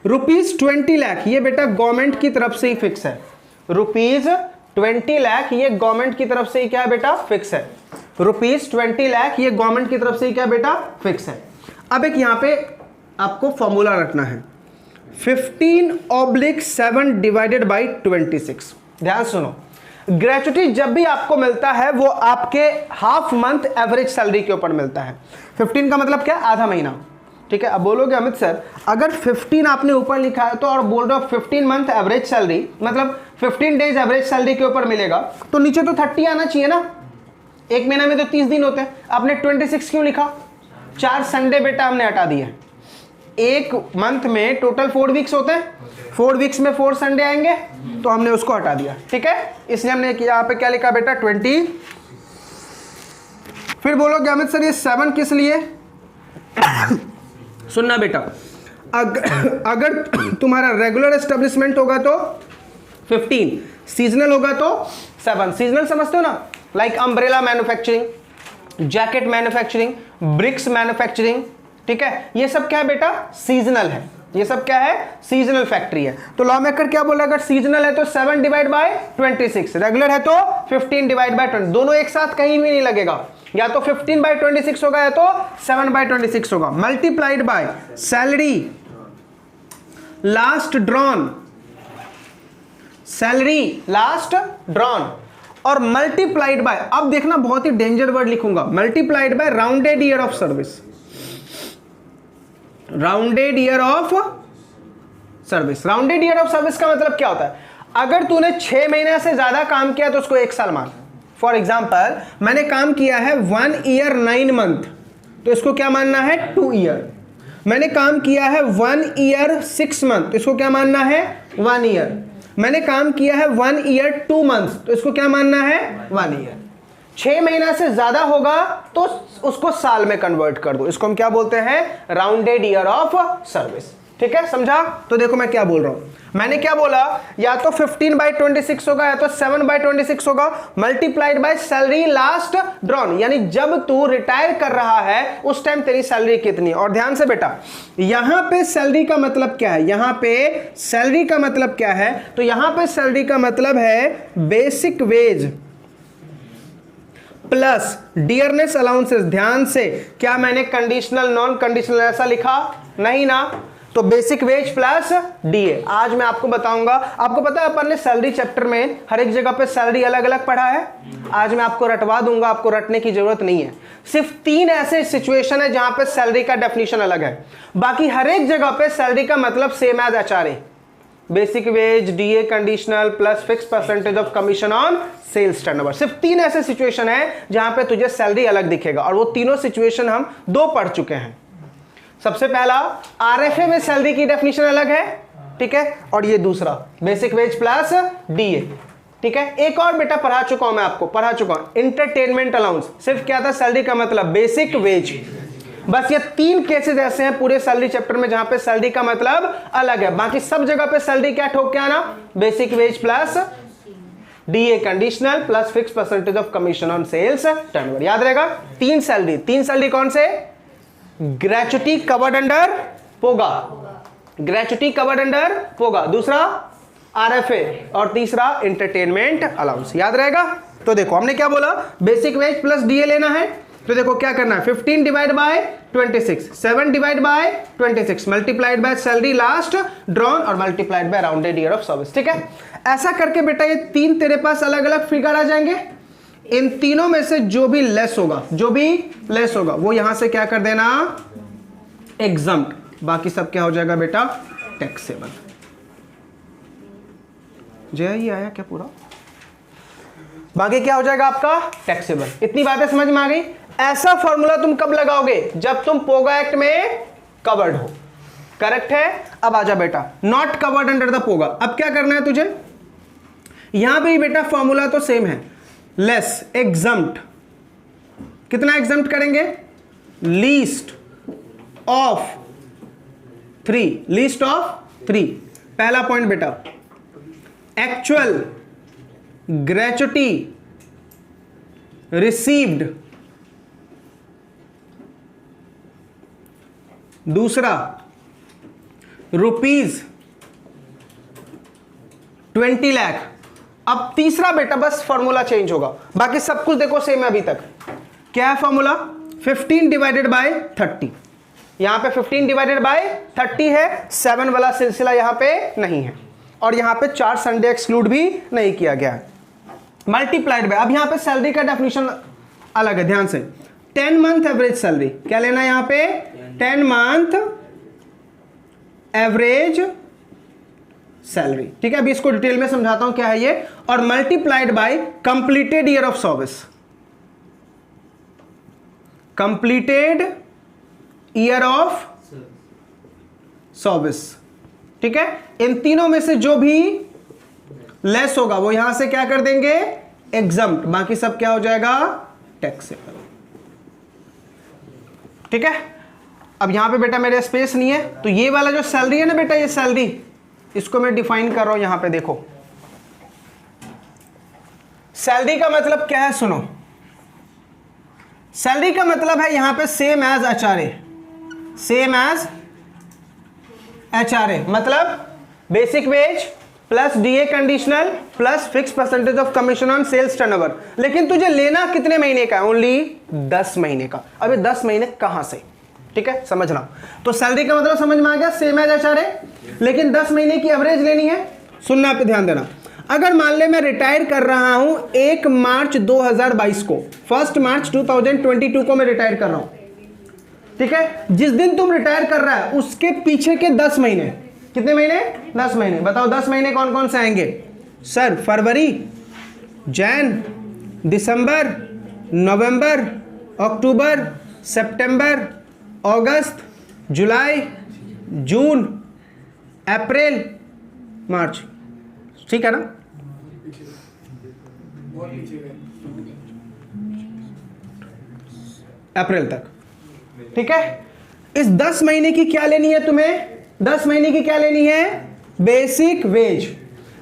₹20 लाख, ये बेटा गवर्नमेंट की तरफ से ही फिक्स है, ₹20 लाख ये गवर्नमेंट की तरफ से ही क्या है बेटा, फिक्स है। ₹20 लाख ये गवर्नमेंट की तरफ से ही क्या बेटा, फिक्स है। अब एक यहां पे आपको फॉर्मूला रखना है, 15/7 डिवाइडेड बाई 26। ध्यान सुनो, ग्रेच्युटी जब भी आपको मिलता है वो आपके हाफ मंथ एवरेज सैलरी के ऊपर मिलता है। 15 का मतलब क्या, आधा महीना। ठीक है, अब बोलोगे अमित सर अगर 15 आपने ऊपर लिखा है तो, और बोल रहे हो 15 मंथ एवरेज सैलरी, मतलब 15 डेज एवरेज सैलरी के ऊपर मिलेगा, तो नीचे तो 30 आना चाहिए ना, एक महीना में तो 30 दिन होते हैं, आपने 26 क्यों लिखा। 4 संडे बेटा हमने हटा दिए, एक मंथ में टोटल 4 वीक्स होते हैं, 4 वीक्स में 4 संडे आएंगे, तो हमने उसको हटा दिया। ठीक है, इसलिए हमने यहाँ पे क्या लिखा बेटा, 20। फिर बोलोगे अमित सर ये 7 किस लिए। सुनना बेटा, अगर तुम्हारा रेगुलर एस्टेब्लिशमेंट होगा तो 15, सीजनल होगा तो 7। सीजनल समझते हो ना, like umbrella manufacturing, jacket manufacturing, bricks manufacturing. ठीक है, ये सब क्या है बेटा, सीजनल है, ये सब क्या है, सीजनल फैक्ट्री है। तो लॉ मेकर क्या बोल रहा है, अगर सीजनल है तो 7 डिवाइड बाय 26, रेगुलर है तो 15 डिवाइड बाय 20, दोनों एक साथ कहीं भी नहीं लगेगा, या तो 15/26 होगा या तो 7/26 होगा, multiplied by salary last drawn, salary last drawn, और मल्टीप्लाइड बाय, अब देखना बहुत ही डेंजर वर्ड लिखूंगा, multiplied by rounded year of service, rounded year of service. Rounded year of service का मतलब क्या होता है? अगर तूने 6 महीने से ज्यादा काम किया तो उसको 1 साल मान। फॉर एग्जाम्पल मैंने काम किया है 1 ईयर 9 मंथ, तो इसको क्या मानना है? 2 ईयर। मैंने काम किया है 1 ईयर 6 मंथ, तो इसको क्या मानना है? 1 ईयर। मैंने काम किया है 1 ईयर 2 मंथ्स, तो इसको क्या मानना है? 1 ईयर। 6 महीना से ज्यादा होगा तो उसको साल में कन्वर्ट कर दो, इसको हम क्या बोलते हैं? Rounded year of service. ठीक है, समझा? तो देखो मैं क्या बोल रहा हूं, मैंने क्या बोला, या तो 15/26 होगा या तो 7/26 होगा, multiplied by salary last drawn, यानी जब तू रिटायर कर रहा है उस टाइम तेरी सैलरी कितनी। और ध्यान से बेटा, यहां पे सैलरी का मतलब क्या है? यहां पे सैलरी का मतलब क्या है? तो यहां पे सैलरी का मतलब है basic wage plus dearness allowances. ध्यान से, क्या मैंने कंडीशनल नॉन कंडीशनल ऐसा लिखा? नहीं ना। तो बेसिक वेज प्लस डीए। आज मैं आपको बताऊंगा, आपको पता है अपन ने सैलरी चैप्टर में हर एक जगह पे सैलरी अलग अलग पढ़ा है, आज मैं आपको रटवा दूंगा, आपको रटने की जरूरत नहीं है। सिर्फ 3 ऐसे सिचुएशन है जहां पे सैलरी का डेफिनेशन अलग है, बाकी हर एक जगह पे सैलरी का मतलब same as HRA, basic wage, DA conditional plus fix percentage of commission on sales turnover. सिर्फ 3 ऐसे सिचुएशन है जहां पे तुझे सैलरी अलग दिखेगा, और वो तीनों सिचुएशन हम 2 पढ़ चुके हैं। सबसे पहला आरएफए में सैलरी की डेफिनेशन अलग है, ठीक है, और ये दूसरा बेसिक वेज प्लस डीए, ठीक है। एक और बेटा पढ़ा चुका हूं मैं आपको, पढ़ा चुका हूं, एंटरटेनमेंट अलाउंस। सिर्फ क्या था सैलरी का मतलब? Basic veg. बस ये 3 केसेस ऐसे हैं पूरे सैलरी चैप्टर में जहां पे सैलरी का मतलब अलग है, बाकी सब जगह पे सैलरी क्या ठोक के आना? Basic wage plus DA conditional plus fix percentage of commission on sales turnover. याद रहेगा? 3 सैलरी कौन से? Gratuity covered under POGA, gratuity covered under POGA, दूसरा आरएफए, और तीसरा एंटरटेनमेंट अलाउंस। याद रहेगा? तो देखो हमने क्या बोला, बेसिक वेज प्लस डीए लेना है, तो देखो क्या करना है, 15 divide by 26, 7 divide by 26, multiplied by salary last drawn और multiplied by rounded year of service. ठीक है, ऐसा करके बेटा ये 3 तेरे पास अलग अलग फिगर आ जाएंगे। इन तीनों में से जो भी लेस होगा वो यहां से क्या कर देना? एग्जम्प्ट। बाकी सब क्या हो जाएगा बेटा? टैक्सेबल। जय ये आया क्या पूरा? बाकी क्या हो जाएगा आपका? टैक्सेबल। इतनी बातें समझ में आ गई? ऐसा फॉर्मूला तुम कब लगाओगे? जब तुम पोगा एक्ट में कवर्ड हो। करेक्ट है? अब आजा बेटा, नॉट कवर्ड अंडर द पोगा। अब क्या करना है तुझे? यहां पे बेटा फॉर्मूला तो सेम है, लेस एग्जम्प्ट। कितना एग्जम्प्ट करेंगे? Least of 3, least of 3। पहला पॉइंट बेटा, एक्चुअल ग्रेचुटी रिसीव्ड, दूसरा रुपीज 20 लाख। अब तीसरा बेटा बस फॉर्मूला चेंज होगा, बाकी सब कुछ देखो सेम है अभी तक। क्या है फॉर्मूला? 15 divided by 30। यहां पे 15 डिवाइडेड बाय 30 है, 7 वाला सिलसिला यहां पे नहीं है, और यहां पे 4 संडे एक्सक्लूड भी नहीं किया गया है। मल्टीप्लाइड बाय, अब यहां पे सैलरी का डेफिनेशन अलग है, ध्यान से। 10 मंथ एवरेज सैलरी, क्या लेना है यहां पे? 10 मंथ एवरेज सैलरी। ठीक है, अभी इसको डिटेल में समझाता हूं क्या है ये। और multiplied by completed year of service, completed year of service. ठीक है, इन तीनों में से जो भी लेस होगा वो यहां से क्या कर देंगे? एग्जम्प्ट। बाकी सब क्या हो जाएगा? टैक्सेबल। ठीक है, अब यहां पे बेटा मेरे स्पेस नहीं है, तो ये वाला जो सैलरी है ना बेटा, ये सैलरी, इसको मैं डिफाइन कर रहा हूं यहां पे। देखो सैलरी का मतलब क्या है, सुनो। सैलरी का मतलब है यहां पे same as HRA, same as HRA, मतलब basic wage plus DA conditional plus fix percentage of commission on sales turnover. लेकिन तुझे लेना कितने महीने का है? ओनली 10 महीने का। अबे 10 महीने कहां से? ठीक है, समझना। तो सैलरी का मतलब समझ में आ गया, सेम एज एचआरए, लेकिन 10 महीने की एवरेज लेनी है। सुनना पे ध्यान देना। अगर मान ले मैं रिटायर कर रहा हूं 1 मार्च 2022 को, 1 मार्च 2022 को मैं रिटायर कर रहा हूं, ठीक है। जिस दिन तुम रिटायर कर रहा है उसके पीछे के 10 महीने, कितने महीने? 10 महीने। बताओ 10 महीने कौन कौन से आएंगे? सर फरवरी, जैन, दिसंबर, नवंबर, अक्टूबर, सितंबर, अगस्त, जुलाई, जून, अप्रैल, मार्च, ठीक है ना? अप्रैल तक, ठीक है। इस 10 महीने की क्या लेनी है तुम्हें? 10 महीने की क्या लेनी है? Basic veg.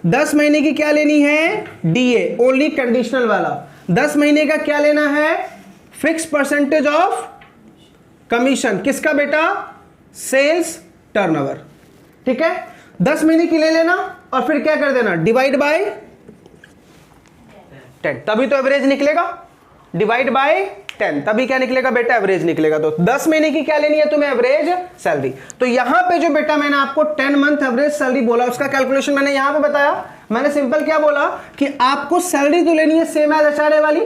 10 महीने की क्या लेनी है? डीए, ओनली कंडीशनल वाला। 10 महीने का क्या लेना है? Fix percentage of commission. किसका बेटा? सेल्स टर्नओवर, ठीक है। 10 महीने की ले लेना और फिर क्या कर देना? डिवाइड बाय 10, तभी तो एवरेज निकलेगा। डिवाइड बाय 10, तभी क्या निकलेगा बेटा? एवरेज निकलेगा। तो 10 महीने की क्या लेनी है तुम्हें? Average salary. तो यहां पे जो बेटा मैंने आपको 10 मंथ एवरेज सैलरी बोला, उसका कैलकुलेशन मैंने यहां पे बताया। मैंने सिंपल क्या बोला कि आपको सैलरी तो लेनी है सेम एज एचआरए वाली,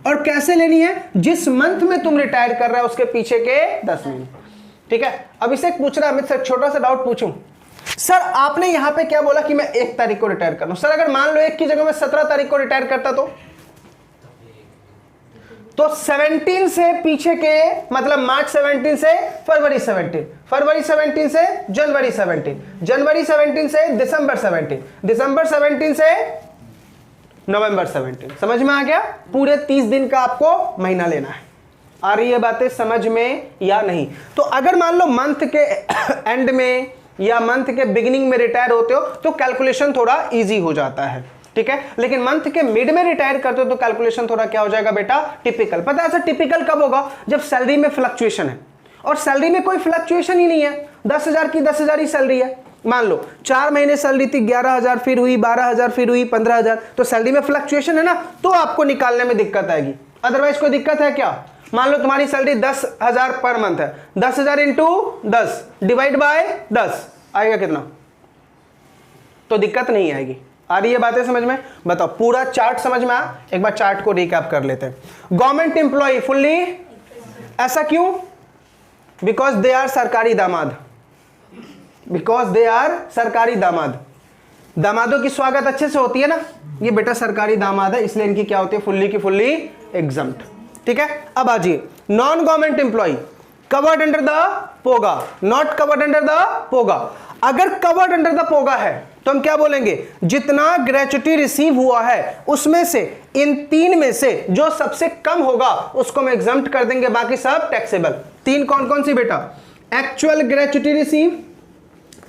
और कैसे लेनी है? जिस मंथ में तुम रिटायर कर रहा है उसके पीछे के 10 महीने, ठीक है। अब इसे पूछ रहा है, अमित सर छोटा सा डाउट पूछूं, सर आपने यहां पे क्या बोला कि मैं 1 तारीख को रिटायर कर रहा हूं। सर अगर मान लो 1 की जगह मैं 17 तारीख को रिटायर करता तो 17 से पीछे के, मतलब मार्च 17 से फरवरी 17, फरवरी 17 से जनवरी 17, जनवरी 17 से दिसंबर 17, दिसंबर 17 से नवंबर 17। समझ में आ गया? पूरे 30 दिन का आपको महीना लेना है। आ रही है बातें समझ में या नहीं? तो अगर मान लो मंथ के एंड में या मंथ के बिगिनिंग में रिटायर होते हो तो कैलकुलेशन थोड़ा इजी हो जाता है, ठीक है। लेकिन मंथ के मिड में रिटायर करते हो तो कैलकुलेशन थोड़ा क्या हो जाएगा बेटा? टिपिकल। पता है ऐसा टिपिकल कब होगा? जब सैलरी में फ्लक्चुएशन है, और सैलरी में कोई फ्लक्चुएशन ही नहीं है। 10,000 की 10,000 ही सैलरी है। मान लो 4 महीने सैलरी थी, 11,000, फिर हुई 12,000, फिर हुई 15,000, तो सैलरी में फ्लक्चुएशन है ना, तो आपको निकालने में दिक्कत आएगी। अदरवाइज कोई दिक्कत है क्या? मान लो तुम्हारी सैलरी 10,000 पर मंथ है, 10,000 इंटू 10 डिवाइड बाय 10 आएगा कितना? तो दिक्कत नहीं आएगी। आ रही है बातें समझ में? बताओ पूरा चार्ट समझ में आया? एक बार चार्ट को रिकैप कर लेते हैं। गवर्नमेंट एम्प्लॉय फुल्ली, ऐसा क्यों? बिकॉज दे आर सरकारी दामाद, बिकॉज दे आर सरकारी दामाद। दामादों की स्वागत अच्छे से होती है ना, ये बेटा सरकारी दामाद है इसलिए इनकी क्या होती है? फुल्ली की फुल्ली एग्जम्प्ट, ठीक है। अब आजिए non government employee covered under the POGA, not covered under the POGA. अगर कवर्ड अंडर द पोगा है तो हम क्या बोलेंगे? जितना ग्रेच्युटी रिसीव हुआ है उसमें से इन 3 में से जो सबसे कम होगा उसको हम एग्जम्प्ट कर देंगे, बाकी सब टैक्सेबल। 3 कौन कौन सी बेटा? एक्चुअल ग्रेच्युटी रिसीव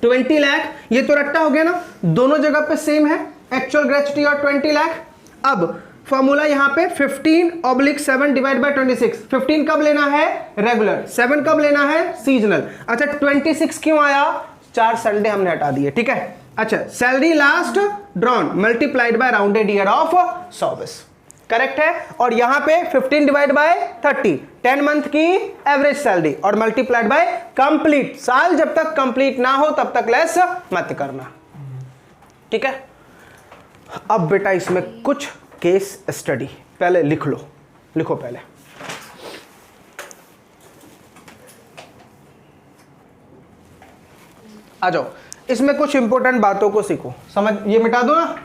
20 लाख, ये तो रट्टा हो गया ना, दोनों जगह पे सेम है, एक्चुअल ग्रेच्युटी और 20 लाख। अब फॉर्मूला यहां पे 15/7 डिवाइड बाय 26। 15 कब लेना है? रेगुलर। 7 कब लेना है? सीजनल। अच्छा 26 क्यों आया? 4 संडे हमने हटा दिए, ठीक है। अच्छा salary last drawn multiplied by rounded year of service, correct है। और यहां पे 15 डिवाइड बाय 30 10 मंथ की एवरेज सैलरी और मल्टीप्लाइड बाय कंप्लीट साल, जब तक कंप्लीट ना हो तब तक लेस मत करना, ठीक है। अब बेटा इसमें कुछ केस स्टडी पहले लिख लो, लिखो पहले। आ जाओ, इसमें कुछ इंपॉर्टेंट बातों को सीखो, समझ, ये मिटा दो ना,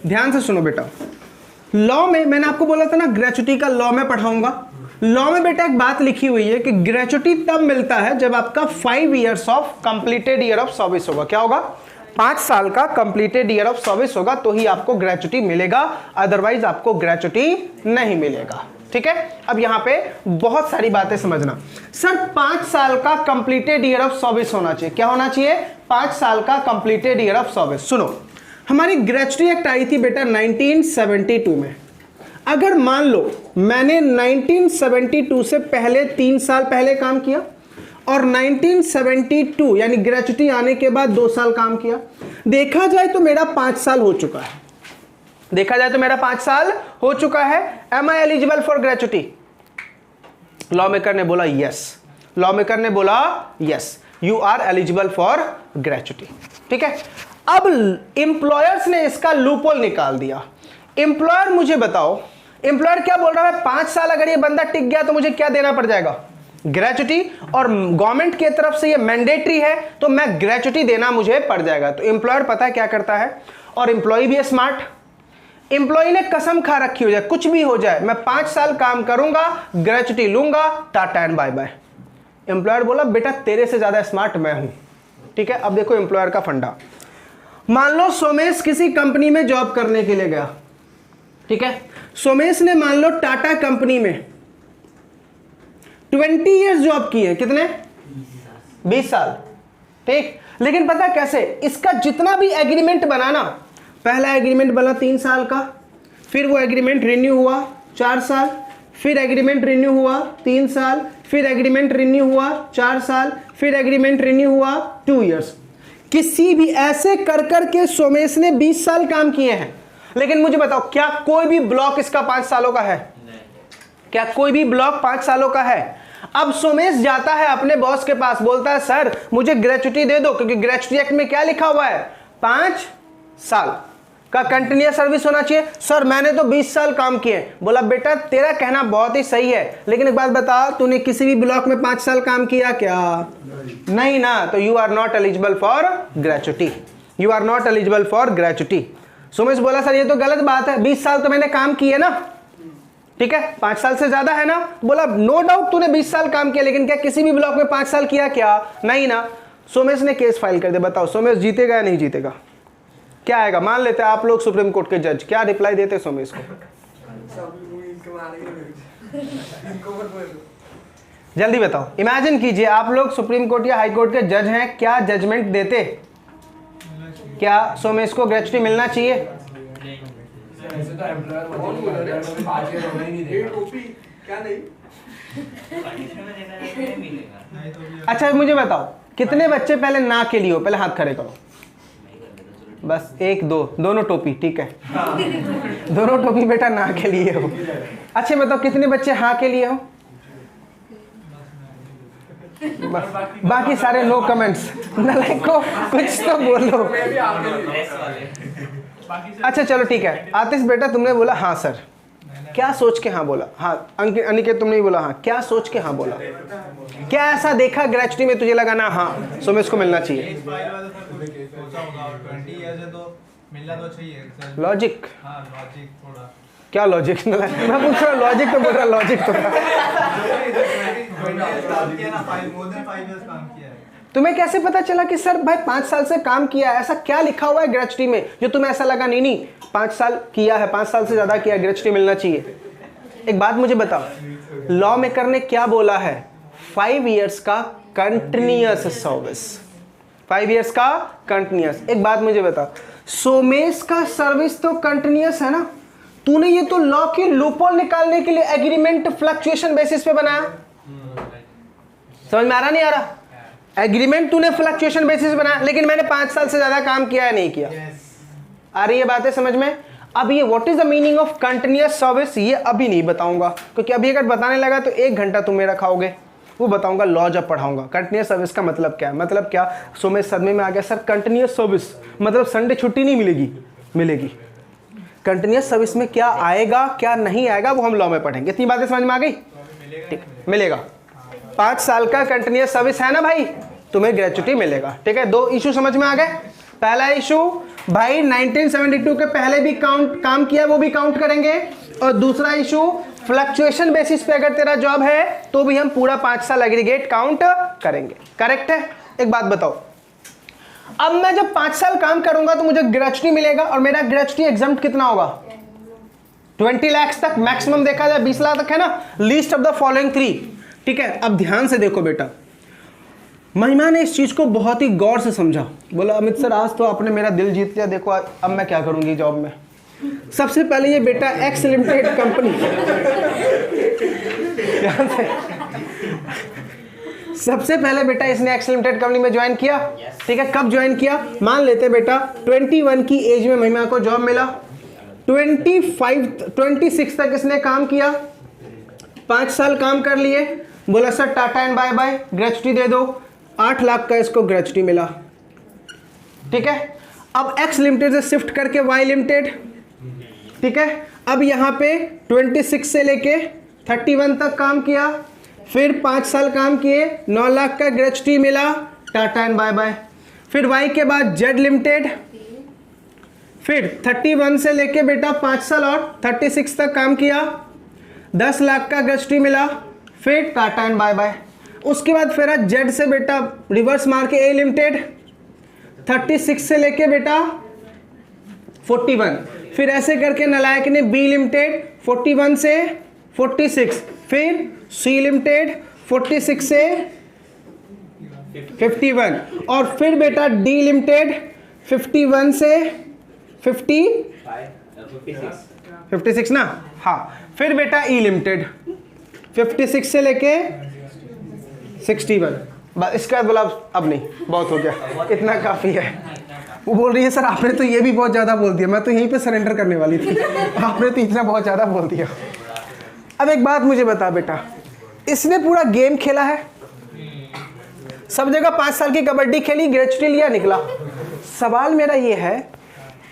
ध्यान से सुनो बेटा। लॉ में मैंने आपको बोला था ना ग्रेच्युटी का लॉ में पढ़ाऊंगा। लॉ में बेटा एक बात लिखी हुई है कि ग्रेच्युटी तब मिलता है जब आपका 5 years of completed year of service होगा। क्या होगा? 5 साल का कंप्लीटेड ईयर ऑफ सर्विस होगा तो ही आपको ग्रेच्युटी मिलेगा, अदरवाइज आपको ग्रेच्युटी नहीं मिलेगा, ठीक है। अब यहां पे बहुत सारी बातें समझना। सर 5 साल का कंप्लीटेड ईयर ऑफ सर्विस होना चाहिए, क्या होना चाहिए? 5 साल का कंप्लीटेड ईयर ऑफ सर्विस। सुनो, हमारी ग्रेच्युटी एक्ट आई थी बेटा 1972 में। अगर मान लो मैंने 1972 से पहले 3 साल पहले काम किया और 1972 यानी ग्रेच्युटी आने के बाद 2 साल काम किया, देखा जाए तो मेरा 5 साल हो चुका है, देखा जाए तो मेरा 5 साल हो चुका है, am I eligible for gratuity? Law maker ने बोला यस, लॉ मेकर ने बोला yes, you are eligible for gratuity. ठीक है, अब एम्प्लॉयर्स ने इसका लूपहोल निकाल दिया। एम्प्लॉयर मुझे बताओ, एम्प्लॉयर क्या बोल रहा है, 5 साल अगर ये बंदा टिक गया तो मुझे क्या देना पड़ जाएगा, ग्रेचुटी, और गवर्नमेंट की तरफ से ये मैंडेटरी है तो मैं ग्रेचुटी देना मुझे पड़ जाएगा। तो एम्प्लॉयर पता है क्या करता है, और एम्प्लॉय भी है स्मार्ट, एम्प्लॉय ने कसम खा रखी हो जाए कुछ भी हो जाए मैं 5 साल काम करूंगा, ग्रेचुटी लूंगा, tata and bye bye. Employer बोला बेटा तेरे से ज्यादा स्मार्ट मैं हूं। ठीक है, अब देखो एम्प्लॉयर का फंडा। मान लो सोमेश किसी कंपनी में जॉब करने के लिए गया। ठीक है, सोमेश ने मान लो टाटा कंपनी में 20 इयर्स जॉब की है, कितने, 20 साल। ठीक, लेकिन पता कैसे, इसका जितना भी एग्रीमेंट बना ना, पहला एग्रीमेंट बना 3 साल का, फिर वो एग्रीमेंट रिन्यू हुआ 4 साल, फिर एग्रीमेंट रिन्यू हुआ 3 साल, फिर एग्रीमेंट रिन्यू हुआ 4 साल, फिर एग्रीमेंट रिन्यू हुआ 2 इयर्स। किसी भी ऐसे कर करके सोमेश ने 20 साल काम किए हैं। लेकिन मुझे बताओ क्या कोई भी ब्लॉक इसका 5 सालों का है? क्या कोई भी ब्लॉक 5 सालों का है? अब सोमेश जाता है अपने बॉस के पास, बोलता है सर मुझे ग्रेचुटी दे दो, क्योंकि ग्रेचुटी एक्ट में क्या लिखा हुआ है, 5 साल का कंटिन्यूअस सर्विस होना चाहिए। सर मैंने तो 20 साल काम किए। बोला बेटा तेरा कहना बहुत ही सही है, लेकिन एक बात बता, तूने किसी भी ब्लॉक में 5 साल काम किया क्या? नहीं ना, तो you are not eligible for gratuity, you are not eligible for gratuity. Somesh बोला सर ये तो गलत बात है, 20 साल तो मैंने काम किए ना। ठीक है, 5 साल से ज्यादा है ना? बोला नो डाउट तूने 20 साल काम किया, लेकिन क्या किसी भी ब्लॉक में 5 साल किया क्या? नहीं ना। सोमेश ने केस फाइल कर दिया। बताओ सोमेश जीतेगा या नहीं जीतेगा? क्या आएगा? मान लेते हैं आप लोग सुप्रीम कोर्ट के जज, क्या रिप्लाई देते सोमेश को? जल्दी बताओ, इमेजिन कीजिए आप लोग सुप्रीम कोर्ट या हाई कोर्ट के जज हैं, क्या जजमेंट देते? क्या सोमेश को ग्रेचुटी मिलना चाहिए? अच्छा मुझे बताओ कितने बच्चे पहले ना के लिए हो? पहले हाथ खड़े करो, बस 1 2, दोनों टोपी। ठीक है, दोनों टोपी बेटा ना के लिए हो। अच्छा बताओ कितने बच्चे हाँ के लिए हो? बस, बाकी सारे नो कमेंट्स। नालायक को कुछ तो बोलो। अच्छा चलो ठीक है, आतिश बेटा तुमने बोला हाँ सर, क्या सोच के हाँ बोला? हाँ अनिकेत तुमने बोला हाँ, क्या सोच के हाँ बोला? क्या ऐसा देखा ग्रेचुटी में तुझे लगा ना हाँ सोमेश को मिलना चाहिए? लॉजिक, क्या लॉजिक? मैं पूछ रहा लॉजिक तो बोल रहा, लॉजिक तो तुम्हें कैसे पता चला कि सर भाई 5 साल से काम किया है? ऐसा क्या लिखा हुआ है ग्रेचुटी में जो तुम्हें ऐसा लगा नहीं 5 साल किया है, 5 साल से ज्यादा किया है, ग्रेचुटी मिलना चाहिए? एक बात मुझे बताओ, लॉ मेकर ने क्या बोला है? 5 इयर्स का कंटिन्यूअस सर्विस, 5 इयर्स का कंटिन्यूअस। एक बात मुझे बता, सोमेश का सर्विस तो कंटिन्यूअस है ना? तूने ये तो लॉ की लूपहोल निकालने के लिए एग्रीमेंट फ्लक्चुएशन बेसिस पे बनाया। समझ में आ रहा नहीं आ रहा? एग्रीमेंट तूने फ्लक्चुएशन बेसिस बनाया, लेकिन मैंने 5 साल से ज्यादा काम किया है नहीं किया। आ रही है बातें समझ में? अब ये what is the meaning of continuous service ये अभी नहीं बताऊंगा, क्योंकि अभी अगर बताने लगा तो 1 घंटा तुम मेरा खाओगे। वो बताऊंगा लॉ जब पढ़ाऊंगा। कंटिन्यूअस सर्विस का मतलब क्या है? मतलब क्या? सोमेश सदमे में आ गया, सर कंटिन्यूअस सर्विस मतलब संडे छुट्टी नहीं मिलेगी? मिलेगी। कंटिन्यूअस सर्विस में क्या आएगा क्या नहीं आएगा वो हम लॉ में पढ़ेंगे। इतनी बातें समझ में आ गई? ठीक, मिलेगा। 5 साल का कंटिन्यूअस सर्विस है ना भाई, तुम्हें ग्रेचुटी मिलेगा। ठीक है, 2 इशू समझ में आ गए। पहला इशू भाई 1972 के पहले भी काम किया वो भी काउंट करेंगे, और दूसरा इशू फ्लक्चुएशन बेसिस पे अगर तेरा जॉब है तो भी हम पूरा 5 साल एग्रीगेट काउंट करेंगे। करेक्ट है? एक बात बताओ, अब मैं जब 5 साल काम करूंगा तो मुझे ग्रेचुटी मिलेगा, और मेरा ग्रेचुटी एग्जाम्प्ट कितना होगा? 20 लाख तक, मैक्सिमम देखा जाए 20 लाख तक है ना। Least of the following 3। ठीक है, अब ध्यान से देखो बेटा, महिमा ने इस चीज को बहुत ही गौर से समझा। बोला अमित सर आज तो आपने मेरा दिल जीत लिया, देखो अब मैं क्या करूंगी जॉब में। सबसे पहले ये बेटा एक्स लिमिटेड कंपनी सबसे पहले बेटा इसने एक्स लिमिटेड कंपनी में ज्वाइन किया। ठीक है, कब ज्वाइन किया? मान लेते बेटा 21 की एज में महिमा को जॉब मिला। 26 तक इसने काम किया, 5 साल काम कर लिए, बोला sir tata and bye bye, gratuity दे दो, 8 लाख का इसको ग्रेच्युटी मिला। ठीक है, अब एक्स लिमिटेड से शिफ्ट करके वाई लिमिटेड। ठीक है, अब यहां पे 26 से लेके 31 तक काम किया, फिर 5 साल काम किए, 9 लाख का ग्रेच्युटी मिला, टाटा एंड बाय बाय। फिर वाई के बाद जेड लिमिटेड, फिर 31 से लेके बेटा 5 साल और 36 तक काम किया, 10 लाख का ग्रेच्युटी मिला, फिर टाटा एंड बाय बाय। उसके बाद फिर जेड से बेटा रिवर्स मार के ए लिमिटेड, 36 से लेके बेटा 41, फिर ऐसे करके नालायक ने बी लिमिटेड 41 से 46, फिर सी लिमिटेड 46 से 51, और फिर बेटा डी लिमिटेड 51 से 56 ना, हाँ, फिर बेटा ई लिमिटेड 56 से लेके 61। बस इसके बाद बोला अब नहीं, बहुत हो गया, इतना काफ़ी है। वो बोल रही है सर आपने तो ये भी बहुत ज़्यादा बोल दिया, मैं तो यहीं पे सरेंडर करने वाली थी, आपने तो इतना बहुत ज़्यादा बोल दिया। अब एक बात मुझे बता बेटा, इसने पूरा गेम खेला है, सब जगह 5 साल की कबड्डी खेली, ग्रेच्युटी लिया, निकला। सवाल मेरा ये है,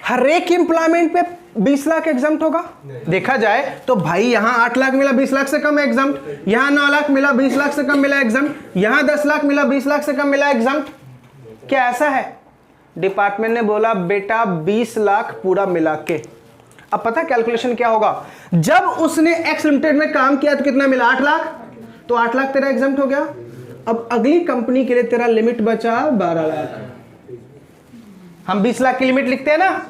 हर एक एम्प्लॉयमेंट पे 20 लाख एग्जाम्प्ट होगा? देखा जाए तो भाई यहाँ 8 लाख मिला, 20 लाख से कम एग्जाम्प्ट, यहाँ 9 लाख मिला, 20 लाख से कम मिला एग्जाम्प्ट, यहाँ 10 लाख मिला, 20 लाख से कम मिला एग्जाम्प्ट। क्या ऐसा है? डिपार्टमेंट ने बोला बेटा 20 लाख पूरा मिला के। अब पता कैलकुलेशन क्या होगा, जब उसने एक्स लिमिटेड में काम किया तो कितना मिला? 8 लाख, तो 8 लाख तेरा एग्जाम्प्ट हो गया। अब अगली कंपनी के लिए तेरा लिमिट बचा 12 लाख। हम 20 लाख की लिमिट लिखते हैं ना,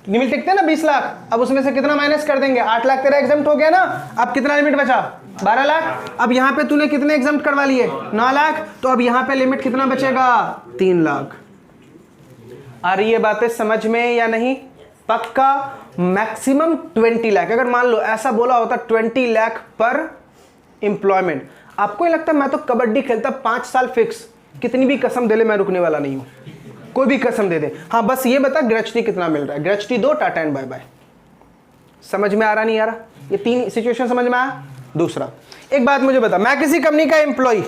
लिमिट लिखते हैं ना 20 लाख, अब उसमें से कितना माइनस कर देंगे? 8 लाख तेरा एग्जाम्प्ट हो गया ना, अब कितना लिमिट बचा? 12 लाख। अब यहां पे तूने कितने एग्जाम्प्ट करवा लिए? 9 लाख, तो अब यहां पे लिमिट कितना बचेगा? 3 लाख। आ रही है बातें समझ में या नहीं? पक्का मैक्सिमम 20 लाख। अगर मान लो ऐसा बोला होता 20 लाख पर एम्प्लॉयमेंट, आपको ये लगता मैं तो कबड्डी खेलता 5 साल फिक्स, कितनी भी कसम दे ले मैं रुकने वाला नहीं हूं, कोई भी कसम दे दे, हाँ बस ये बता ग्रेच्युटी कितना मिल रहा है, ग्रेच्युटी दो, टाटा एंड बाय बाय। समझ में आ रहा नहीं आ रहा? ये 3 सिचुएशन समझ में आया? दूसरा, एक बात मुझे बता, मैं किसी कंपनी का एम्प्लॉय,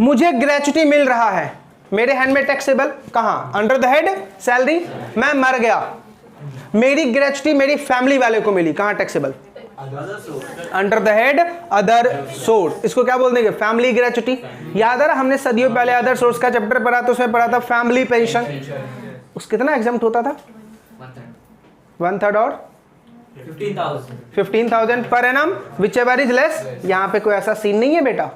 मुझे ग्रेच्युटी मिल रहा है, मेरे हैंड में टैक्सेबल कहां? Under the head salary. मैं मर गया, मेरी ग्रेच्युटी मेरी फैमिली वाले को मिली, कहां taxable? Under the head other source. इसको क्या बोल देंगे? Family gratuity. याद है ना, हमने सदियों पहले अदर सोर्स का चैप्टर पढ़ा तो उसमें पढ़ा था फैमिली पेंशन। उस कितना एग्जाम्प्ट होता था? 1/3 और 15,000 per annum, which ever is less. यहां पे कोई ऐसा सीन नहीं है बेटा,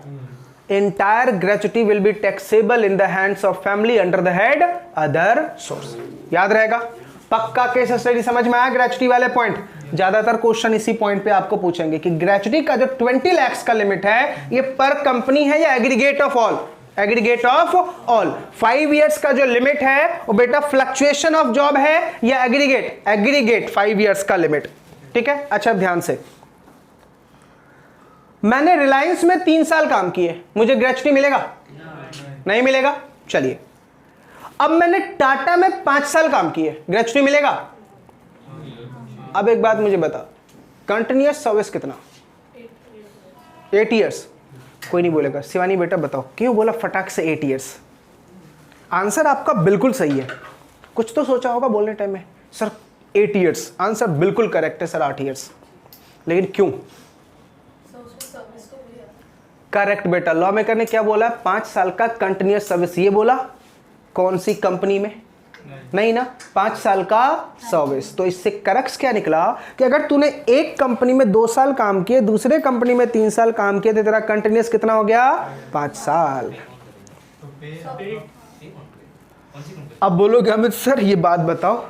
entire gratuity will be taxable in the hands of family under the head other source. याद रहेगा? पक्का केस स्टडी समझ में आया? ग्रेच्युटी वाले पॉइंट, ज्यादातर क्वेश्चन इसी पॉइंट पे आपको पूछेंगे कि ग्रेच्युटी का जो 20 लाख का लिमिट है ये पर कंपनी है या aggregate of all? Aggregate of all. 5 years का जो लिमिट है वो बेटा फ्लक्चुएशन ऑफ जॉब है या एग्रीगेट? एग्रीगेट 5 इयर्स का लिमिट। ठीक है, अच्छा ध्यान से, मैंने रिलायंस में 3 साल काम किए, मुझे ग्रेच्युटी मिलेगा? नहीं मिलेगा। चलिए, अब मैंने टाटा में 5 साल काम किए, ग्रेच्युटी मिलेगा? अब एक बात मुझे बता, कंटिन्यूअस सर्विस कितना? 8 इयर्स। कोई नहीं बोलेगा शिवानी बेटा बताओ क्यों बोला फटाक से 8 इयर्स? आंसर आपका बिल्कुल सही है, कुछ तो सोचा होगा बोलने टाइम में, सर 8 इयर्स। आंसर बिल्कुल करेक्ट है सर, 8 इयर्स। लेकिन क्यों? करेक्ट बेटा, लॉ मेकर ने क्या बोला? 5 साल का कंटिन्यूअस सर्विस। ये बोला कौन सी कंपनी में? नहीं ना, 5 साल का सर्विस। तो इससे करेक्ट क्या निकला कि अगर तूने एक कंपनी में 2 साल काम किए, दूसरे कंपनी में 3 साल काम किए, तो तेरा कंटिन्यूअस कितना हो गया? 5 साल। अब बोलोगे अमित सर ये बात बताओ,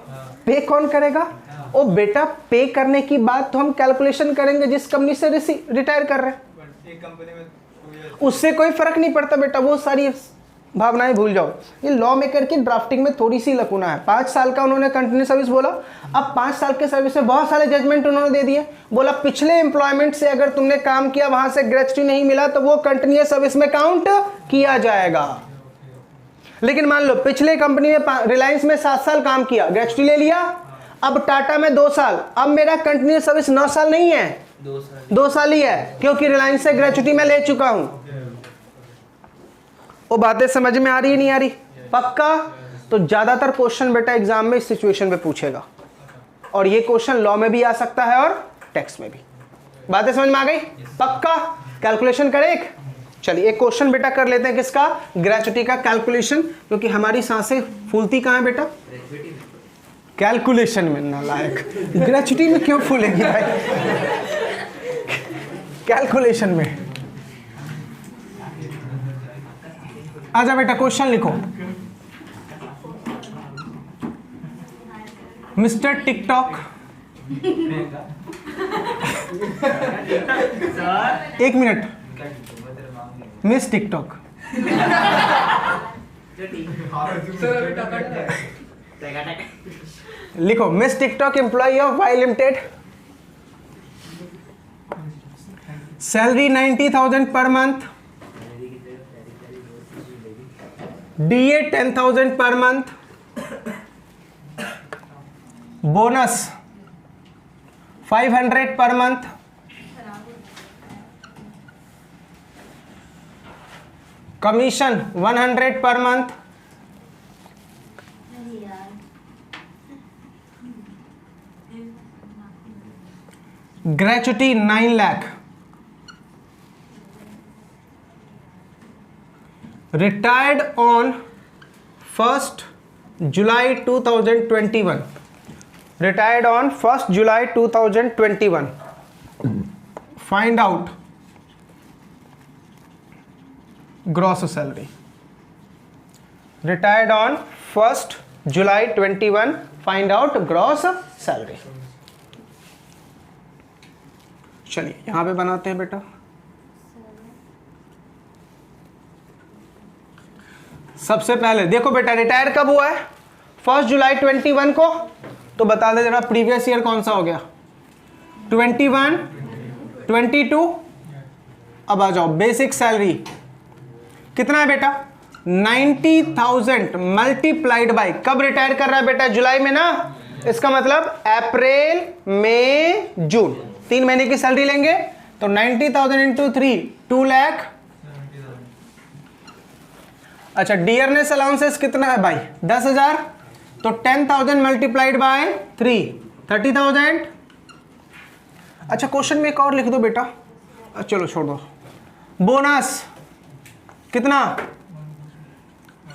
पे कौन करेगा? ओ बेटा, पे करने की बात तो हम कैलकुलेशन करेंगे जिस कंपनी से रिटायर कर रहे हैं, उससे कोई फर्क नहीं पड़ता बेटा, वो सारी भावनाएं भूल जाओ। ये लॉ मेकर की ड्राफ्टिंग में थोड़ी सी लकुना है। 5 साल का उन्होंने कंटिन्यू सर्विस बोला, अब 5 साल के सर्विस में बहुत सारे जजमेंट उन्होंने दे दिए। बोला पिछले एम्प्लॉयमेंट से अगर तुमने काम किया, वहां से ग्रेच्युटी नहीं मिला, तो वो कंटिन्यू सर्विस में काउंट किया जाएगा। लेकिन मान लो पिछले कंपनी में रिलायंस में 7 साल काम किया, ग्रेच्युटी ले लिया, अब टाटा में 2 साल, अब मेरा कंटिन्यूस सर्विस 9 साल नहीं है, 2 साल ही है, क्योंकि रिलायंस से ग्रेचुटी में ले चुका हूं। वो बातें समझ में आ रही है नहीं आ रही? पक्का? तो ज्यादातर क्वेश्चन बेटा एग्जाम में इस सिचुएशन पे पूछेगा, और ये क्वेश्चन लॉ में भी आ सकता है और टैक्स में भी। बातें समझ में आ गई? पक्का? कैलकुलेशन करें एक? चलिए एक क्वेश्चन बेटा कर लेते हैं, किसका? ग्रेचुटी का कैलकुलेशन, क्योंकि हमारी सांसें फूलती कहाँ है बेटा? कैलकुलेशन में। नालायक, ग्रेचुटी में क्यों फूलेगी भाई? कैलकुलेशन में। आजा बेटा क्वेश्चन लिखो। मिस्टर टिकटॉक, एक मिनट, मिस टिकटॉक, लिखो। Miss TikTok employ of Y limited, salary 90,000 per month, DA 10,000 per month, bonus 500 per month, commission 100 per month, gratuity 9 lakh, retired on 1st July 2021, retired on 1st July 2021, find out gross salary, retired on 1st July 21, find out gross salary। चलिए यहां पे बनाते हैं बेटा। सबसे पहले देखो बेटा, रिटायर कब हुआ है? 1 जुलाई 21 को, तो बता दे जरा प्रीवियस ईयर कौन सा हो गया? 21, 22। अब आ जाओ, बेसिक सैलरी कितना है बेटा? 90,000 मल्टीप्लाइड बाय, कब रिटायर कर रहा है बेटा? जुलाई में ना, इसका मतलब अप्रैल मई जून, 3 महीने की सैलरी लेंगे, तो 90,000 इंटू 3, 2 लाख। अच्छा, डियरनेस अलाउंसेस कितना है भाई? 10,000, तो 10,000 मल्टीप्लाइड बाय 3, 30,000। अच्छा क्वेश्चन में एक और लिख दो बेटा, चलो छोड़ दो। बोनस कितना?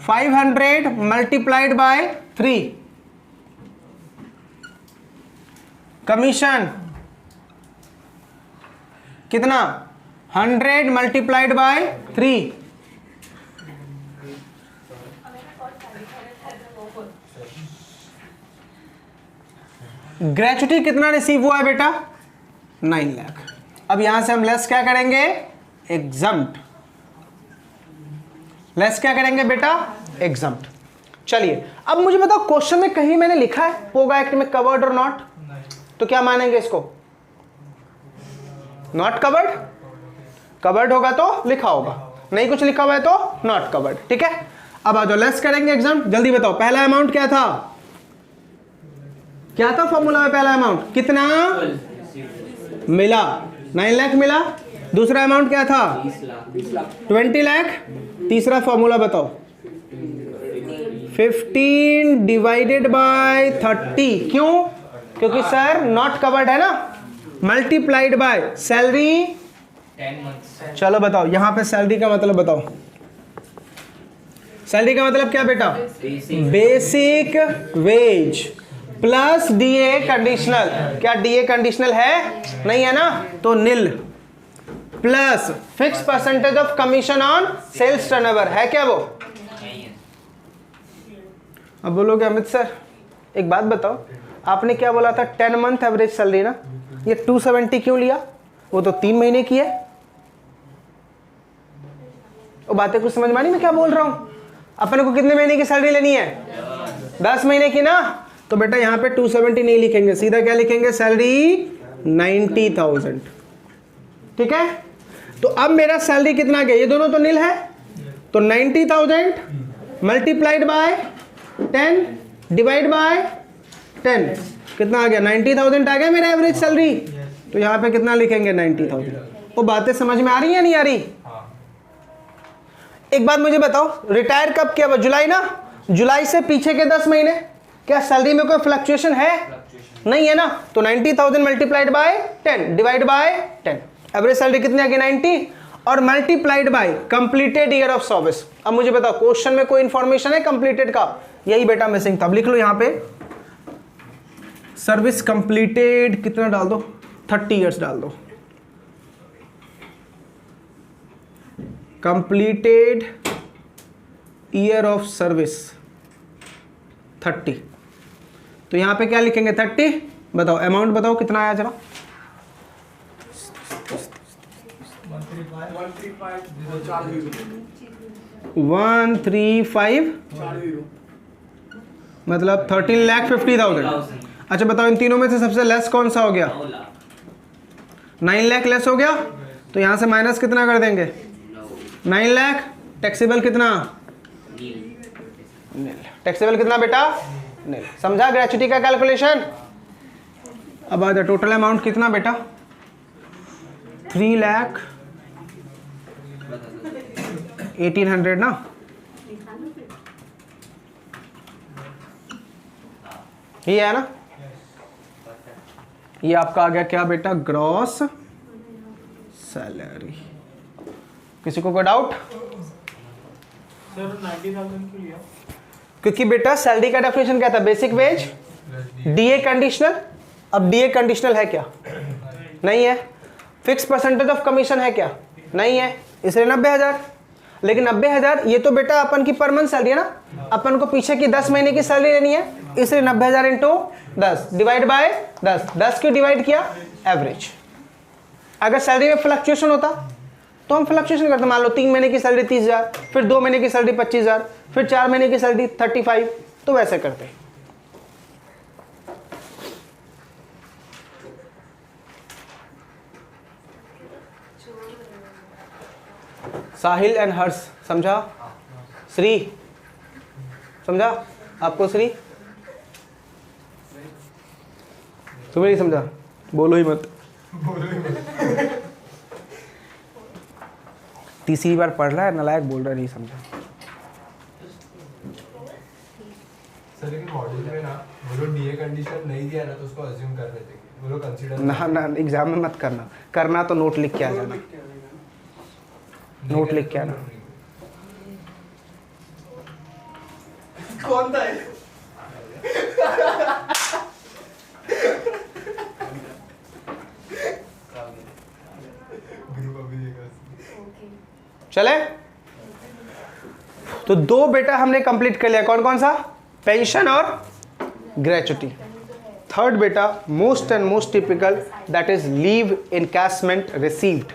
500 मल्टीप्लाइड बाय 3, कमीशन कितना? 100 मल्टीप्लाइड बाय 3, ग्रेचुटी कितना रिसीव हुआ है बेटा? 9 लाख। अब यहां से हम लेस क्या करेंगे? एग्जम्प्ट। लेस क्या करेंगे बेटा? एग्जम्प्ट। चलिए अब मुझे बताओ, क्वेश्चन में कहीं मैंने लिखा है पोगा एक्ट में कवर्ड और नॉट? तो क्या मानेंगे इसको? Not covered. कवर्ड होगा तो लिखा होगा, नहीं कुछ लिखा हुआ है तो नॉट कवर्ड। ठीक है, अब आ जाओ लेस करेंगे एग्जम्प्ट। जल्दी बताओ, पहला अमाउंट क्या था? क्या था फॉर्मूला में? पहला अमाउंट कितना मिला? 9 लाख मिला। दूसरा अमाउंट क्या था? 20 लाख। तीसरा फॉर्मूला बताओ? 15 डिवाइडेड बाय 30। क्यों? क्योंकि सर नॉट कवर्ड है ना। Multiplied by salary 10 months। चलो बताओ, यहां पे सैलरी का मतलब बताओ। सैलरी का मतलब क्या बेटा? Basic wage plus DA conditional. क्या डीए कंडीशनल है? नहीं है ना, तो nil. Plus fix percentage of commission on sales turnover, है क्या वो? अब बोलोगे अमित सर एक बात बताओ, आपने क्या बोला था? 10 मंथ एवरेज सैलरी ना, ये 270 क्यों लिया? वो तो 3 महीने की है। वो बातें कुछ समझ में नहीं मैं क्या बोल रहा हूं? अपने को कितने महीने की सैलरी लेनी है? 10 महीने की ना, तो बेटा यहां पे 270 नहीं लिखेंगे, सीधा क्या लिखेंगे? सैलरी 90,000। ठीक है, तो अब मेरा सैलरी कितना गया? ये दोनों तो नील है, तो 90,000 मल्टीप्लाइड बाय 10 डिवाइड बाय 10, कितना आ गया 90,000 आ गया मेरा एवरेज सैलरी। तो यहाँ पे कितना लिखेंगे 90,000। वो बातें समझ में आ रही है नहीं आ रही? एक बात मुझे बताओ, रिटायर कब किया? जुलाई ना, जुलाई से पीछे के 10 महीने क्या सैलरी में कोई फ्लक्चुएशन है? नहीं है ना। तो 90,000 multiplied by 10 divide by 10, average salary कितनी आ गई 90 और multiplied by completed year of service. अब मुझे बताओ क्वेश्चन में कोई इंफॉर्मेशन है कंप्लीटेड का? यही बेटा मिसिंग था। अब लिख लो यहां पे सर्विस कंप्लीटेड कितना डाल दो, 30 इयर्स डाल दो। Completed year of service 30। तो यहां पे क्या लिखेंगे 30। बताओ अमाउंट बताओ कितना आया जरा। 135 मतलब 13,50,000। अच्छा बताओ इन तीनों में से सबसे लेस कौन सा हो गया? 9 लाख लेस हो गया। तो यहां से माइनस कितना कर देंगे 9 लाख। टैक्सेबल कितना? टैक्सेबल कितना बेटा? नहीं। समझा ग्रेच्युटी का कैलकुलेशन? अब आ जाए टोटल अमाउंट कितना बेटा? 3,18,000 ना। ये है ना, ये आपका आ गया क्या बेटा? Gross salary. किसी को कोई डाउट? सर 90,000 क्यों लिया? क्योंकि बेटा सैलरी का डेफिनेशन क्या था? Basic wage, DA conditional. अब डीए कंडीशनल है क्या? नहीं है। फिक्स परसेंटेज ऑफ कमीशन है क्या? नहीं है, इसलिए 90,000। लेकिन 90,000 ये तो बेटा अपन की पर मंथ सैलरी है ना, अपन को पीछे की 10 महीने की सैलरी लेनी है, इसलिए 90,000 इंटू 10 डिवाइड बाय 10 क्यों डिवाइड किया? एवरेज। अगर सैलरी में फ्लक्चुएशन होता तो हम फ्लक्चुएशन करते, मान लो 3 महीने की सैलरी 30,000, फिर 2 महीने की सैलरी 25,000, फिर 4 महीने की सैलरी 35, तो वैसे करते। साहिल एंड हर्ष समझा? श्री समझा? आपको श्री तुम्हें नहीं समझा? बोलो ही मत। तीसरी बार पढ़ रहा है, नालायक बोल रहा है, नहीं समझा। सर लेकिन मॉड्यूल में ना वो लोग डीए कंडीशन नहीं दिया ना तो उसको अज्यूम कर रहे थे कि वो लोग कंसीडर ना एग्जाम में मत करना, करना तो नोट लिख के आ जाना, नोट लिख के आना। कौन था ये? ग्रुप अभी देगा। चले तो 2 बेटा हमने कंप्लीट कर लिया। कौन कौन सा? पेंशन और ग्रेच्युटी। थर्ड बेटा most and most typical, that is leave encashment received.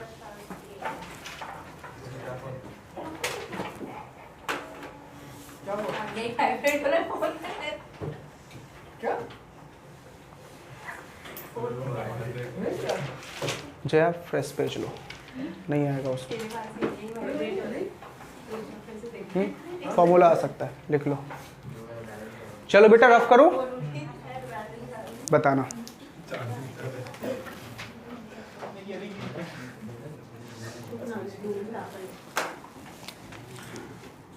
Jaya fresh page लो, नहीं आएगा उसको। फॉर्मूला आ सकता है, लिख लो। चलो बेटा रफ करो, बताना।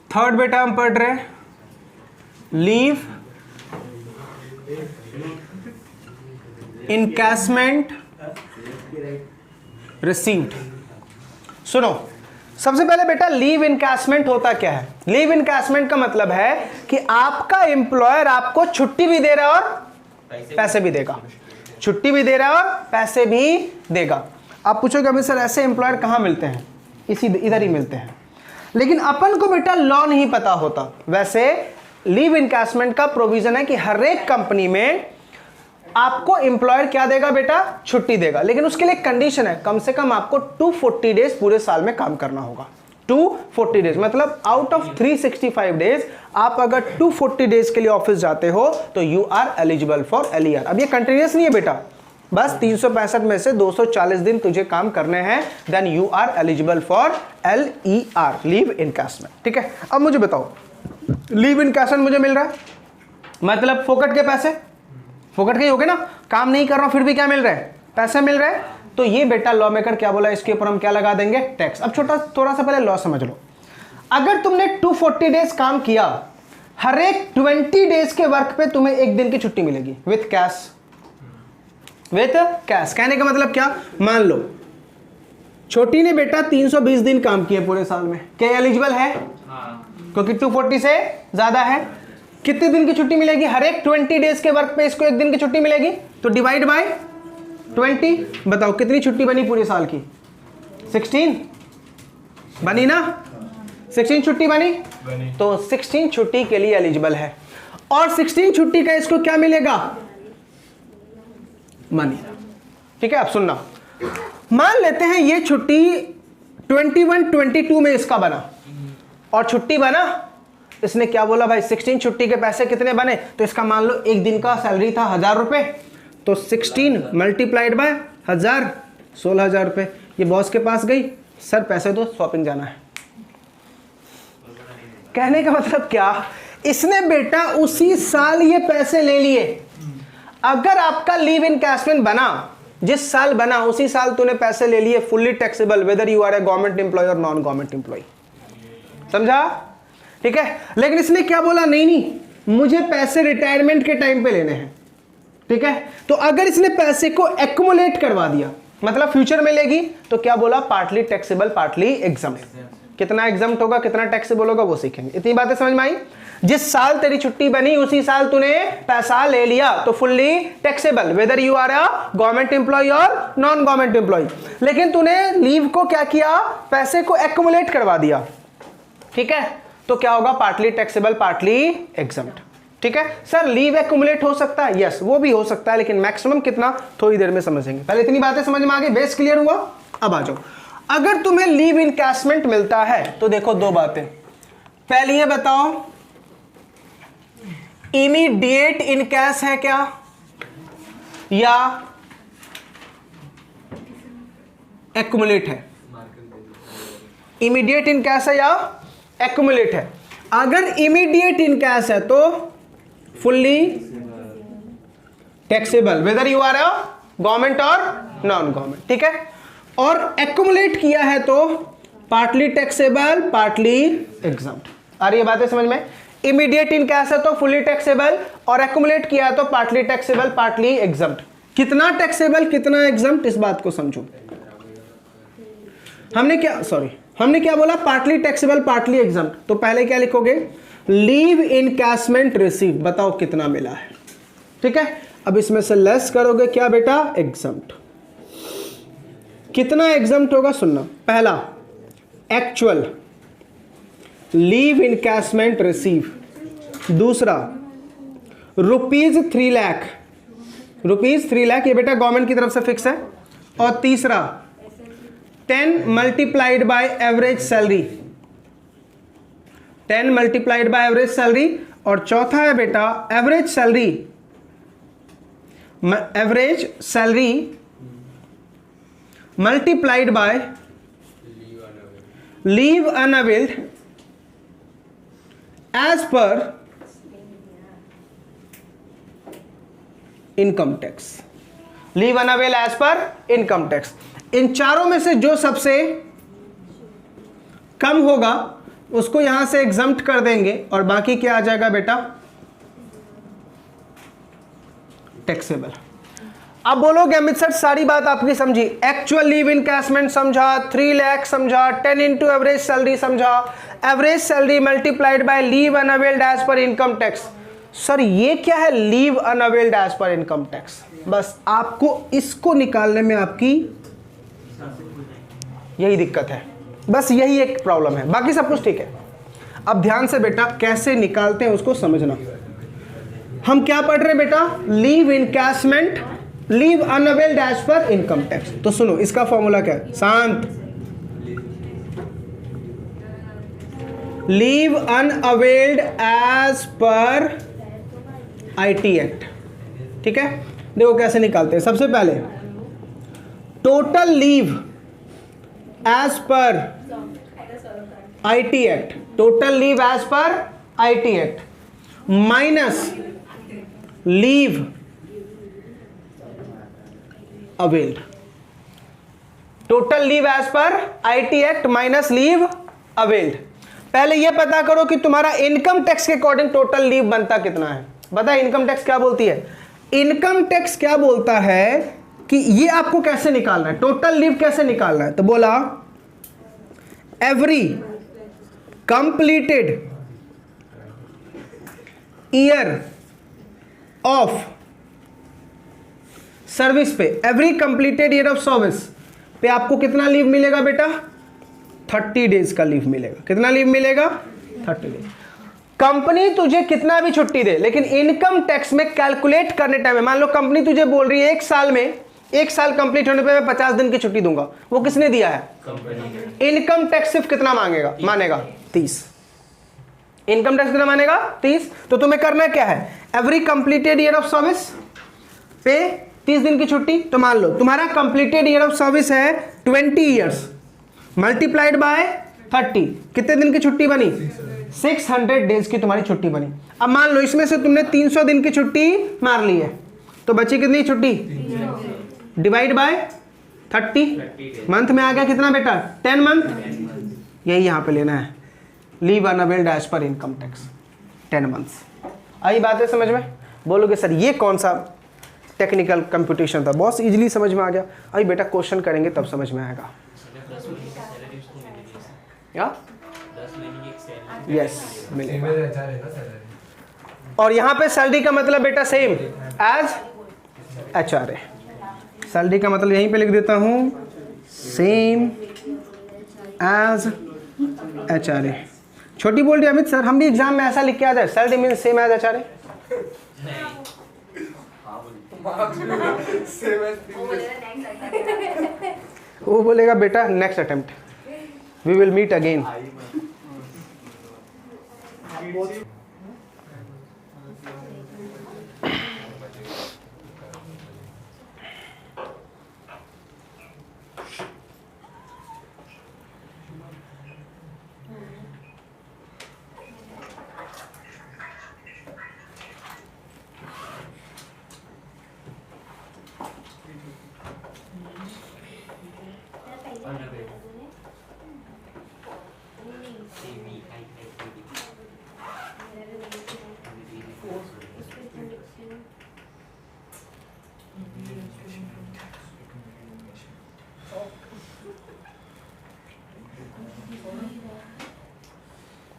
थर्ड बेटा हम पढ़ रहे हैं लीव इनकैशमेंट रिसीव्ड। सुनो, सबसे पहले बेटा लीव इनकैशमेंट होता क्या है? लीव इनकैशमेंट का मतलब है कि आपका एम्प्लॉयर आपको छुट्टी भी दे रहा है और पैसे भी देगा। छुट्टी भी दे रहा है और पैसे भी देगा। आप पूछोगे अभी सर ऐसे एम्प्लॉयर कहाँ मिलते हैं? इधर ही मिलते हैं। लेकिन अपन को बेटा लॉ नहीं पता होता। वैसे लीव इनकैशमेंट का प्रोविजन है कि हर एक कंपनी में आपको एम्प्लॉयर क्या देगा बेटा? छुट्टी देगा। लेकिन उसके लिए कंडीशन है, कम से कम आपको 240 डेज पूरे साल में काम करना होगा। 240 डेज मतलब आउट ऑफ 365 डेज आप अगर 240 डेज के लिए ऑफिस जाते हो तो you are eligible for LER। अब ये कंटिन्यूस नहीं है बेटा, बस 365 में से 240 दिन तुझे काम करने हैं, then you are eligible for LER, leave encashment. ठीक है, अब मुझे बताओ लीव इनकैशमेंट मुझे मिल रहा है मतलब फोकट के पैसे, फोकट के ही हो गए ना, काम नहीं कर रहा हूं फिर भी क्या मिल रहा है, पैसा मिल रहा है। तो ये बेटा लॉ मेकर क्या बोला, इसके ऊपर हम क्या लगा देंगे, टैक्स। अब छोटा थोड़ा सा पहले लॉ समझ लो। अगर तुमने 240 डेज काम किया, हर एक 20 डेज के वर्क पे तुम्हें एक दिन की छुट्टी मिलेगी विथ कैश। विथ कैश कहने का मतलब क्या, मान लो छोटी ने बेटा 320 दिन काम किए पूरे साल में, क्या एलिजिबल है, क्योंकि 240 से ज्यादा है। कितने दिन की छुट्टी मिलेगी, हर एक 20 डेज के वर्क पे इसको एक दिन की छुट्टी मिलेगी, तो डिवाइड बाय 20, बताओ कितनी छुट्टी बनी पूरे साल की, 16 बनी ना, 16 छुट्टी बनी, तो 16 छुट्टी के लिए एलिजिबल है। और 16 छुट्टी का इसको क्या मिलेगा, मनी। ठीक है, अब सुनना, मान लेते हैं ये छुट्टी 21-22 में इसका बना, और छुट्टी बना, इसने क्या बोला भाई 16 छुट्टी के पैसे कितने बने, तो इसका मान लो एक दिन का सैलरी था 1000 रुपए, तो 16 मल्टीप्लाइड बाय 1000, 16,000 रुपए। ये बॉस के पास गई, सर पैसे दो शॉपिंग जाना है। कहने का मतलब क्या, इसने बेटा उसी साल ये पैसे ले लिए। अगर आपका लीव इनकैशमेंट बना, जिस साल बना उसी साल तूने पैसे ले लिए, fully taxable whether you are a government employ और नॉन गवर्नमेंट एम्प्लॉय। समझा, ठीक है। लेकिन इसने क्या बोला, नहीं नहीं मुझे पैसे रिटायरमेंट के टाइम पे लेने हैं। ठीक है, तो अगर इसने पैसे को एक्युमुलेट करवा दिया, मतलब फ्यूचर में लेगी, तो क्या बोला, पार्टली टैक्सेबल पार्टली एग्जम्प्ट। कितना एग्जम्प्ट होगा कितना टैक्सेबल होगा वो सीखेंगे। इतनी बातें समझ में आई। जिस साल तेरी छुट्टी बनी उसी साल तूने पैसा ले लिया, तो fully taxable whether you are a government employ और नॉन गवर्नमेंट एम्प्लॉय। लेकिन तूने लीव को क्या किया, पैसे को एक्युमुलेट करवा दिया। ठीक है, तो क्या होगा, पार्टली टैक्सेबल पार्टली एग्जम्प्ट। ठीक है सर, लीव एक्युमुलेट हो सकता है, यस वो भी हो सकता है, लेकिन मैक्सिमम कितना थोड़ी देर में समझेंगे। पहले इतनी बातें समझ में आ गई, बेस क्लियर हुआ। अब आ जाओ, अगर तुम्हें लीव इनकैशमेंट मिलता है तो देखो दो बातें। पहली ये बताओ, इमीडिएट इनकैश है क्या या एक्युमुलेट है? इमीडिएट इनकैश है या एक्युमुलेट है? अगर इमीडिएट इनकैश है तो fully taxable whether you are a government और नॉन गवर्नमेंट। ठीक है, और एक्युमुलेट किया है तो पार्टली टैक्सेबल पार्टली एग्जम्प्ट। आ रही है बातें समझ में? इमीडिएट इनकैश है तो फुल्ली टैक्सेबल, और एक्युमुलेट किया है तो पार्टली टैक्सेबल पार्टली एग्जम्प्ट। कितना टैक्सेबल कितना एग्जम्प्ट, इस बात को समझो। हमने क्या बोला, पार्टली टैक्सेबल पार्टली एग्जम्प्ट। तो पहले क्या लिखोगे, लीव इनकैशमेंट रिसीव, बताओ कितना मिला है। ठीक है, अब इसमें से लेस करोगे क्या बेटा, एग्जम्प्ट। कितना एग्जम्प्ट होगा सुनना, पहला एक्चुअल लीव इनकैशमेंट रिसीव, दूसरा ₹3 लाख, ₹3 लाख ये बेटा गवर्नमेंट की तरफ से फिक्स है, और तीसरा 10 multiplied by average salary, 10 multiplied by average salary, और चौथा है बेटा average salary multiplied by leave unavailed as per income tax. Leave unavail as per income tax. इन चारों में से जो सबसे कम होगा उसको यहां से एग्जम्प्ट कर देंगे, और बाकी क्या आ जाएगा बेटा, टैक्सेबल। अब बोलोगे अमित सर सारी बात आपकी समझी, एक्चुअल लीव इनकैशमेंट समझा, 3 लाख समझा, 10 इंटू एवरेज सैलरी समझा, average salary multiplied by leave unavailed as per income tax. Sir ये क्या है leave unavailed as per income tax? बस आपको इसको निकालने में आपकी यही दिक्कत है, बस यही एक प्रॉब्लम है, बाकी सब कुछ ठीक है। अब ध्यान से बेटा कैसे निकालते हैं उसको समझना। हम क्या पढ़ रहे हैं बेटा, leave encashment leave unavailed as per income tax. तो सुनो इसका फॉर्मूला क्या है, शांत, leave unavailed as per IT act. ठीक है, देखो कैसे निकालते हैं। सबसे पहले total leave as per IT act, total leave as per IT act minus leave availed. Total leave as per IT act minus leave availed. पहले ये पता करो कि तुम्हारा इनकम टैक्स के अकॉर्डिंग टोटल लीव बनता कितना है। बता इनकम टैक्स क्या बोलती है? इनकम टैक्स क्या बोलता है कि ये आपको कैसे निकालना है, टोटल लीव कैसे निकालना है। तो बोला every completed year of service पे, every completed year of service पे आपको कितना लीव मिलेगा बेटा? 30 डेज का लीव मिलेगा। कितना लीव मिलेगा? 30 डेज। कंपनी तुझे कितना भी छुट्टी दे, लेकिन इनकम टैक्स में कैलकुलेट करने टाइम में, मान लो कंपनी तुझे बोल रही है एक साल में, एक साल कंप्लीट होने पे मैं 50 दिन की छुट्टी दूंगा, वो किसने दिया है? कंपनी। इनकम टैक्स सिर्फ कितना मानेगा? 30। इनकम टैक्स कितना मानेगा? 30। तो तुम्हें करना क्या है? Every completed year of service पे 30 दिन की छुट्टी। तो मान लो तुम्हारा कंप्लीटेड ईयर ऑफ सर्विस है 20 ईयर्स मल्टीप्लाइड बाय 30, कितने दिन की छुट्टी बनी? 600 डेज की तुम्हारी छुट्टी बनी। अब मान लो इसमें से तुमने 300 दिन की छुट्टी मार ली है, तो बची कितनी छुट्टी? डिवाइड बाय 30, मंथ में आ गया कितना बेटा? 10 मंथ। यही यहां पे लेना है, leave unavailed as per income tax 10 months. आई बात है समझ में? बोलोगे सर ये कौन सा टेक्निकल कंप्यूटेशन था? बहुत इजीली समझ में आ गया। अभी बेटा क्वेश्चन करेंगे तब समझ में आएगा। या यस मिलेगा। और यहां पे सैलरी का मतलब बेटा सेम एज एचआरए। सैलरी का मतलब यहीं पे लिख देता हूं, सेम एज एचआरए। छोटी बोल रही अमित सर हम भी एग्जाम में ऐसा लिख के आ जाए, salary mean same as HRA. वो बोलेगा बेटा next attempt we will meet again.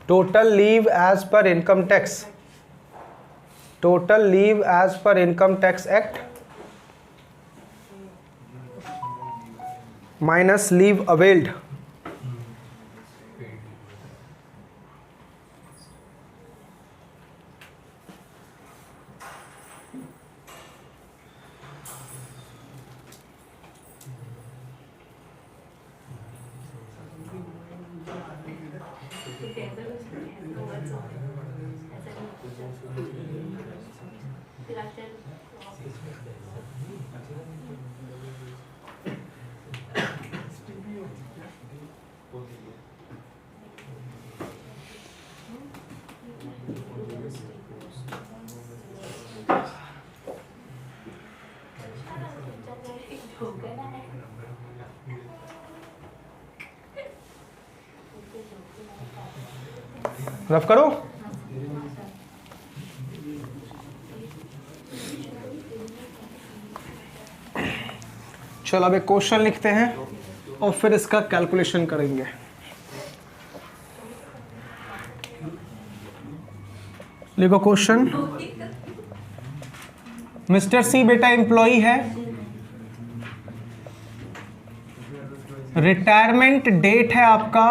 Total leave as per income tax, total leave as per income tax act minus leave availed rough करो। चलो अब एक क्वेश्चन लिखते हैं और फिर इसका कैलकुलेशन करेंगे। लिखो क्वेश्चन। मिस्टर सी बेटा एम्प्लॉई है, रिटायरमेंट डेट है आपका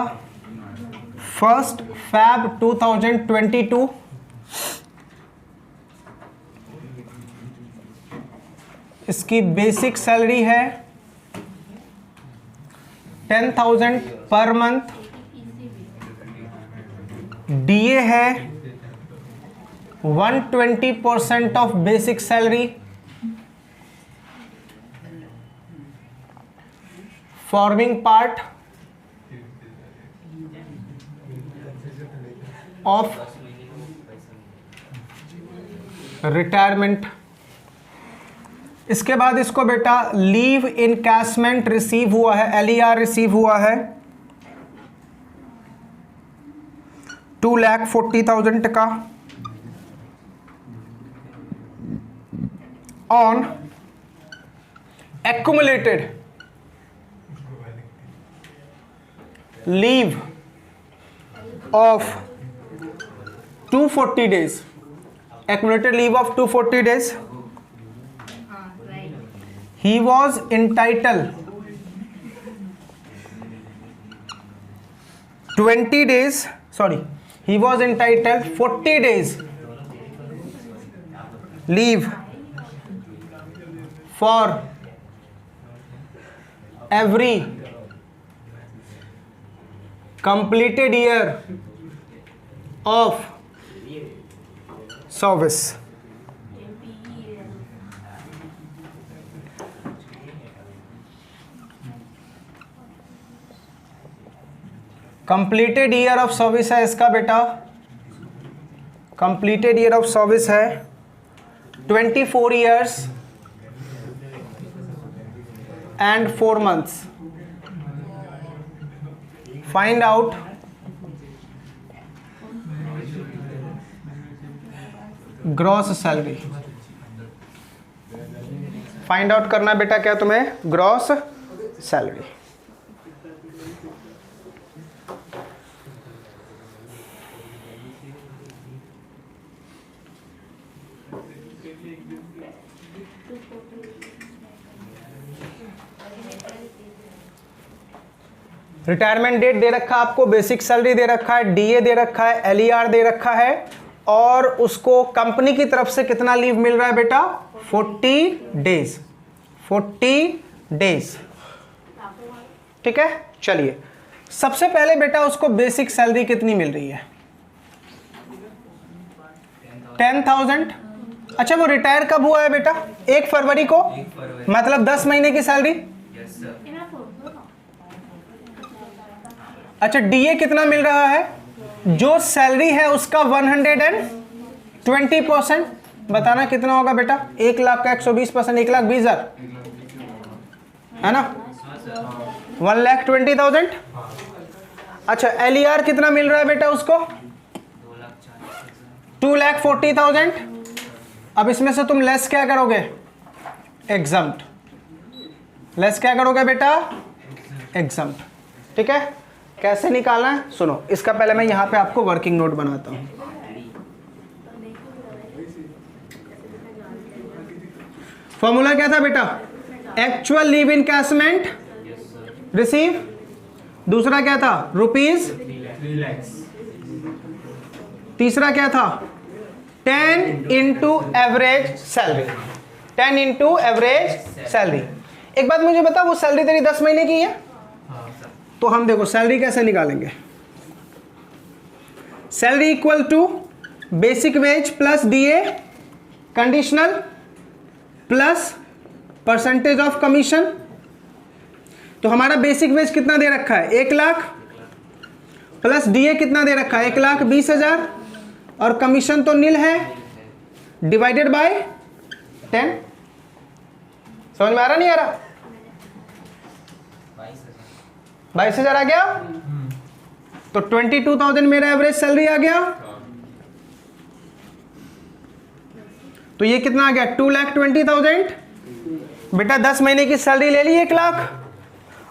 1 Feb 2022। इसकी बेसिक सैलरी है 10,000 पर मंथ। डीए है 120% of basic salary. Forming part of retirement इसके बाद इसको बेटा लीव इनकैशमेंट रिसीव हुआ है, LER रिसीव हुआ है 2,40,000 का on accumulated leave of 240 days, accumulated leave of 240 days. He was entitled 20 days, sorry, he was entitled 40 days leave for every completed year of service. Completed year of service है इसका बेटा, completed year of service है 24 years and 4 months. Find out gross salary. Find out करना बेटा क्या तुम्हें, gross salary. Retirement date दे रखा है आपको, बेसिक सैलरी दे रखा है, DA दे रखा है, LER दे रखा है, और उसको कंपनी की तरफ से कितना लीव मिल रहा है बेटा, 40 डेज. 40 डेज. ठीक है. चलिए सबसे पहले बेटा उसको बेसिक सैलरी कितनी मिल रही है, 10,000. अच्छा वो रिटायर कब हुआ है बेटा, 1 फरवरी को, मतलब 10 महीने की सैलरी. अच्छा DA कितना मिल रहा है, जो सैलरी है उसका 120%. बताना कितना होगा बेटा, 1 लाख का 120%, 1,20,000 है ना, 1,20,000. अच्छा LER कितना मिल रहा है बेटा उसको, 2,40,000. अब इसमें से तुम लेस क्या करोगे, एग्जम्प्ट. लेस क्या करोगे बेटा, एग्जम्प्ट. ठीक है. कैसे निकालना है सुनो, इसका पहले मैं यहां पे आपको वर्किंग नोट बनाता हूं. फॉर्मूला क्या था बेटा, एक्चुअल लीव इनकैशमेंट रिसीव, दूसरा क्या था रुपीज, तीसरा क्या था 10 into average salary. 10 into average salary. एक बात मुझे बता, वो सैलरी तेरी 10 महीने की है, तो हम देखो सैलरी कैसे निकालेंगे. Salary equal to basic wage plus DA conditional plus percentage of commission. तो हमारा बेसिक वेज कितना दे रखा है, 1 लाख, प्लस DA कितना दे रखा है, 1,20,000, और कमीशन तो नील है, डिवाइडेड बाय 10. समझ में आ रहा नहीं आ रहा, 22,000 आ गया. तो 22,000 मेरा एवरेज सैलरी आ गया. तो ये कितना आ गया, 2,20,000. बेटा 10 महीने की सैलरी ले ली 1 लाख,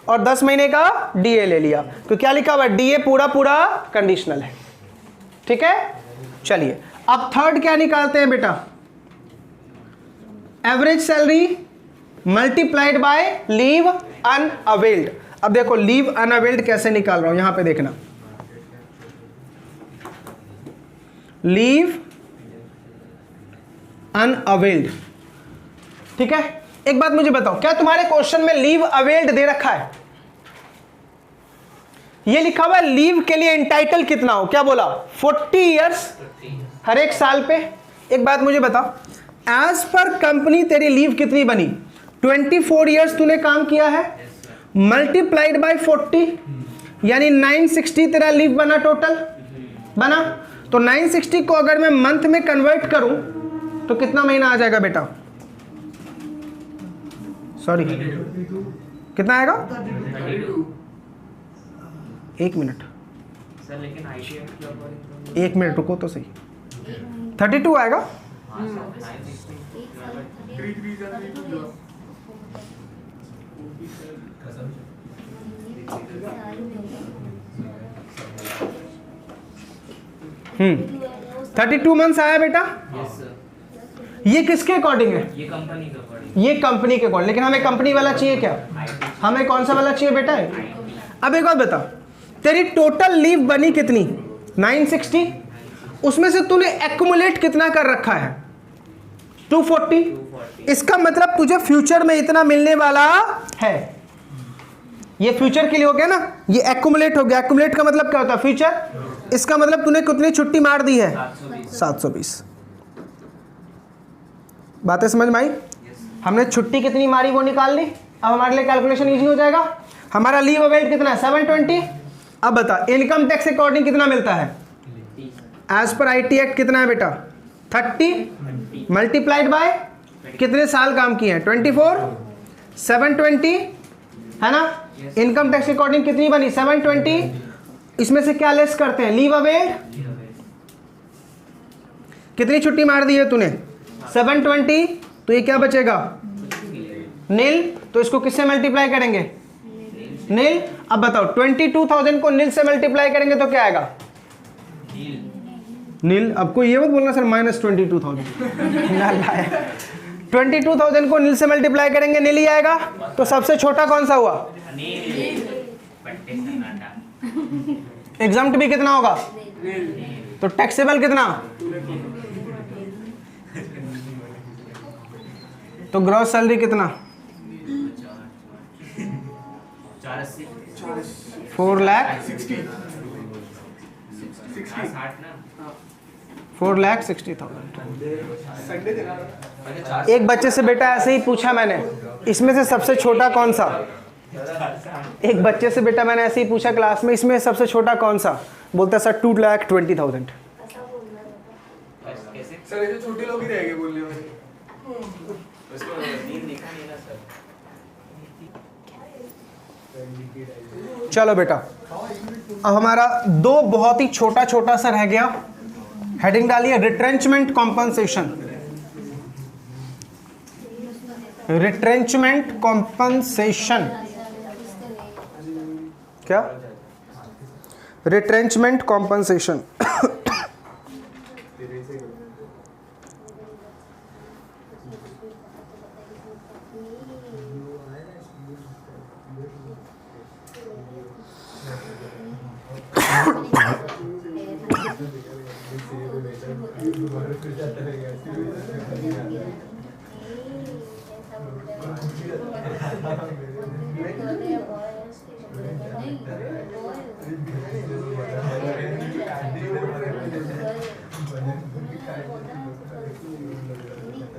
और 10 महीने का DA ले लिया. तो क्या लिखा हुआ है, DA पूरा पूरा कंडीशनल है. ठीक है. चलिए अब थर्ड क्या निकालते हैं बेटा, average salary multiplied by leave unavailed. अब देखो लीव अनअवेल्ड कैसे निकाल रहा हूं, यहां पे देखना, लीव अनअवेल्ड. ठीक है. एक बात मुझे बताओ, क्या तुम्हारे क्वेश्चन में लीव अवेल्ड दे रखा है, ये लिखा हुआ है लीव के लिए एंटाइटल कितना हो, क्या बोला 40 इयर्स हर एक साल पे. एक बात मुझे बताओ, एज पर कंपनी तेरी लीव कितनी बनी, 24 इयर्स तूने काम किया है, मल्टीप्लाइड बाय 40 यानी 960 तेरा लीव बना, टोटल बना. तो 960 को अगर मैं मंथ में कन्वर्ट करूं तो कितना महीना आ जाएगा बेटा, सॉरी कितना आएगा? 32 एक मिनट, सर, लेकिन आईटी एक्ट के अकॉर्डिंग एक मिनट रुको तो सही। 32 आएगा। हाँ सर, 960 32 मंथ्स आया बेटा। यस सर, ये किसके अकॉर्डिंग है? ये कंपनी के अकॉर्डिंग ये कंपनी के अकॉर्डिंग। लेकिन हमें कंपनी वाला चाहिए क्या? हमें कौन सा वाला चाहिए बेटा? अब एक बात बता, तेरी टोटल लीव बनी कितनी? 960। उसमें से तूने एक्युमुलेट कितना कर रखा है? 240। इसका मतलब तुझे फ्यूचर में इतना मिलने वाला है। ये फ्यूचर के लिए हो गया ना, ये एक्युमुलेट हो गया। एक्युमुलेट का मतलब क्या होता है? फ्यूचर। इसका मतलब तूने कितनी छुट्टी मार दी है? 720। बातें समझ में आई? हमने छुट्टी कितनी मारी वो निकाल ली। अब हमारे लिए कैलकुलेशन इजी हो जाएगा। हमारा लीव अवेल्ड कितना है? 720। अब बता, इनकम टैक्स अकॉर्डिंग कितना मिलता है? एज पर आईटी एक्ट कितना है बेटा? 30 मल्टीप्लाइड बाय कितने साल काम किए हैं? 24। 720 है ना। इनकम टैक्स अकॉर्डिंग कितनी बनी? 720। इसमें से क्या लेस करते हैं? Leave availed. कितनी छुट्टी मार दी है तूने? 720। तो ये क्या बचेगा? नील। तो इसको किससे मल्टीप्लाई करेंगे? नील। अब बताओ 22,000 को नील से मल्टीप्लाई करेंगे तो क्या आएगा? नील। अब कोई ये मत बोलना सर माइनस 22,000 22,000 को नील से मल्टीप्लाई करेंगे, नील ही आएगा। तो सबसे छोटा कौन सा हुआ? एग्जाम्प्ट भी कितना होगा? तो टैक्सेबल कितना? तो ग्रॉस सैलरी कितना? 4,60,000। एक बच्चे से बेटा ऐसे ही पूछा मैंने, इसमें से सबसे छोटा कौन सा? एक बच्चे से बेटा मैंने ऐसे ही पूछा क्लास में, इसमें सबसे छोटा कौन सा? बोलता सर 2,20,000। सर ऐसे छोटे लोग ही रहेंगे बोलने में। चलो बेटा, अब हमारा दो बहुत ही छोटा छोटा सा रह गया। हेडिंग डालिए रिट्रेंचमेंट कॉम्पनसेशन। रिट्रेंचमेंट कॉम्पनसेशन क्या? Retrenchment compensation.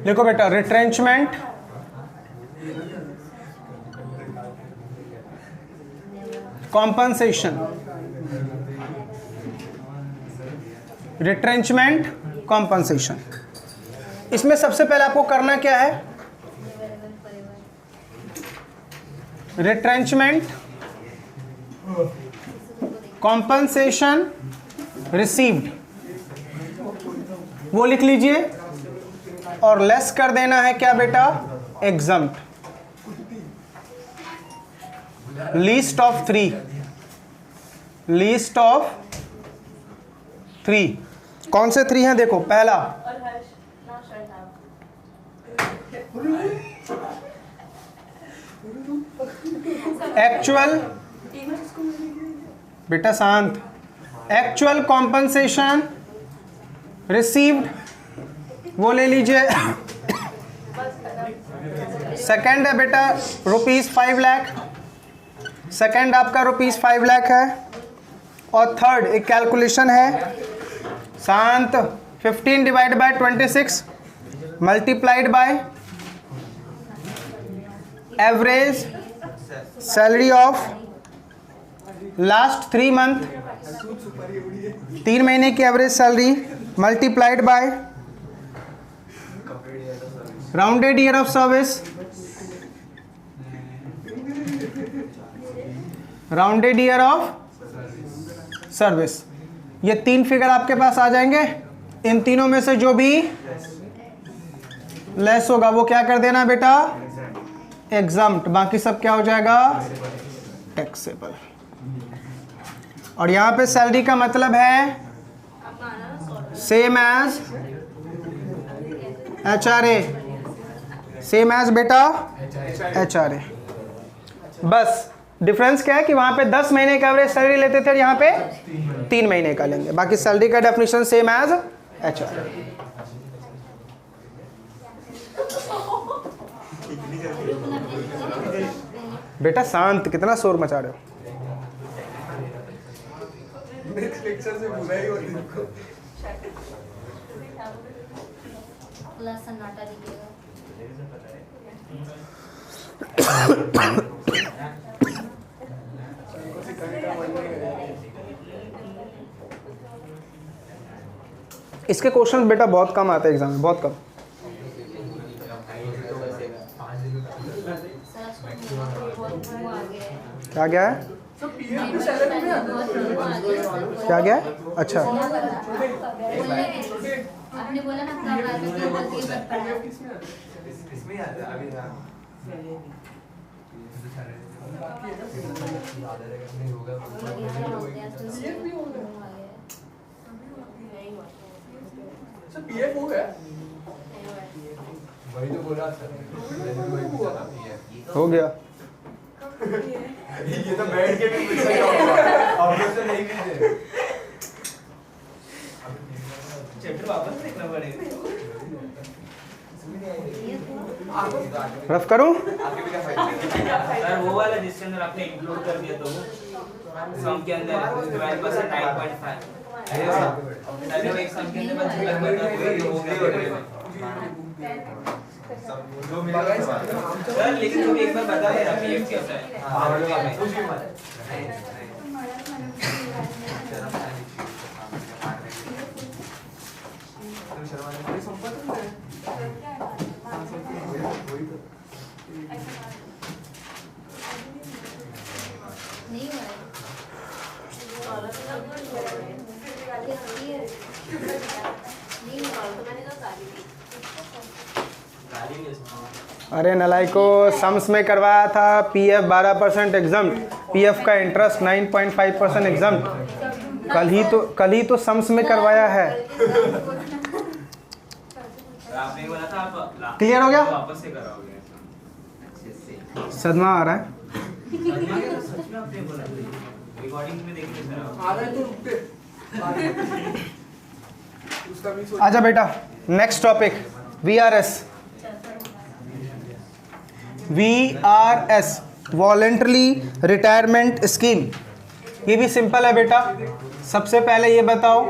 देखो बेटा, रिट्रेंचमेंट कॉम्पनसेशन, रिट्रेंचमेंट कॉम्पनसेशन, इसमें सबसे पहले आपको करना क्या है? रिट्रेंचमेंट कॉम्पनसेशन रिसीव्ड वो लिख लीजिए और लेस कर देना है क्या बेटा? Exempt. Least of 3, least of 3। कौन से 3 हैं? देखो, पहला एक्चुअल, बेटा शांत, एक्चुअल कॉम्पनसेशन रिसीव्ड वो ले लीजिए। सेकंड है बेटा ₹5 लाख, सेकंड आपका ₹5 लाख है। और थर्ड एक कैलकुलेशन है, शांत, 15 divide by 26 multiplied by average salary of last 3 month, 3 महीने की average salary multiplied by rounded year of service rounded year of service. ये 3 फिगर आपके पास आ जाएंगे। इन तीनों में से जो भी लेस होगा वो क्या कर देना बेटा, एग्जम्प्ट। बाकी सब क्या हो जाएगा, टैक्सेबल। और यहां पे सैलरी का मतलब है same as HRA, same as बेटा HRA। बस डिफरेंस क्या है कि वहां पे 10 महीने का एवरेज सैलरी लेते थे और यहाँ पे 3 महीने का लेंगे। बाकी सैलरी का डेफिनेशन सेम एज HRA। बेटा शांत, कितना शोर मचा रहे हो। नेक्स्ट लेक्चर से बुला ही होती है। सन्नाटा दिखेगा। इसके क्वेश्चन बेटा बहुत कम आते हैं एग्जाम में, बहुत कम। क्या गया है, क्या गया है? अच्छा आपने बोला ना इसमें आता है अभी ना पीएफ हो गया, वही तो बोला हो गया। ये तो बैठ के भी पूछा होगा, अब तो नहीं पूछे। चैप्टर वापस देखना पड़ेगा। रफ करूं? सर वो वाला जिसके अंदर आपने इंक्लूड कर दिया तो सम के अंदर 12% 9.5 अरे वो एक सम के अंदर बस लगभग हो गया। सर लेकिन तुम एक बार बता देना पीएफ क्या होता है। कुछ भी मत नहीं हो अरे नलाइको, सम्स में करवाया था पीएफ 12% एग्जम्प्ट, पीएफ का इंटरेस्ट 9.5% एग्जम्प्ट। कल ही तो सम्स में करवाया है। आपने बोला था आप क्लियर हो गया? वापस से कराओगे अच्छे से। सदमा आ रहा है। सच में आपने बोला रिकॉर्डिंग में देखिए सर। आजा बेटा, next topic VRS। VRS voluntary retirement scheme. ये भी सिंपल है बेटा। सबसे पहले ये बताओ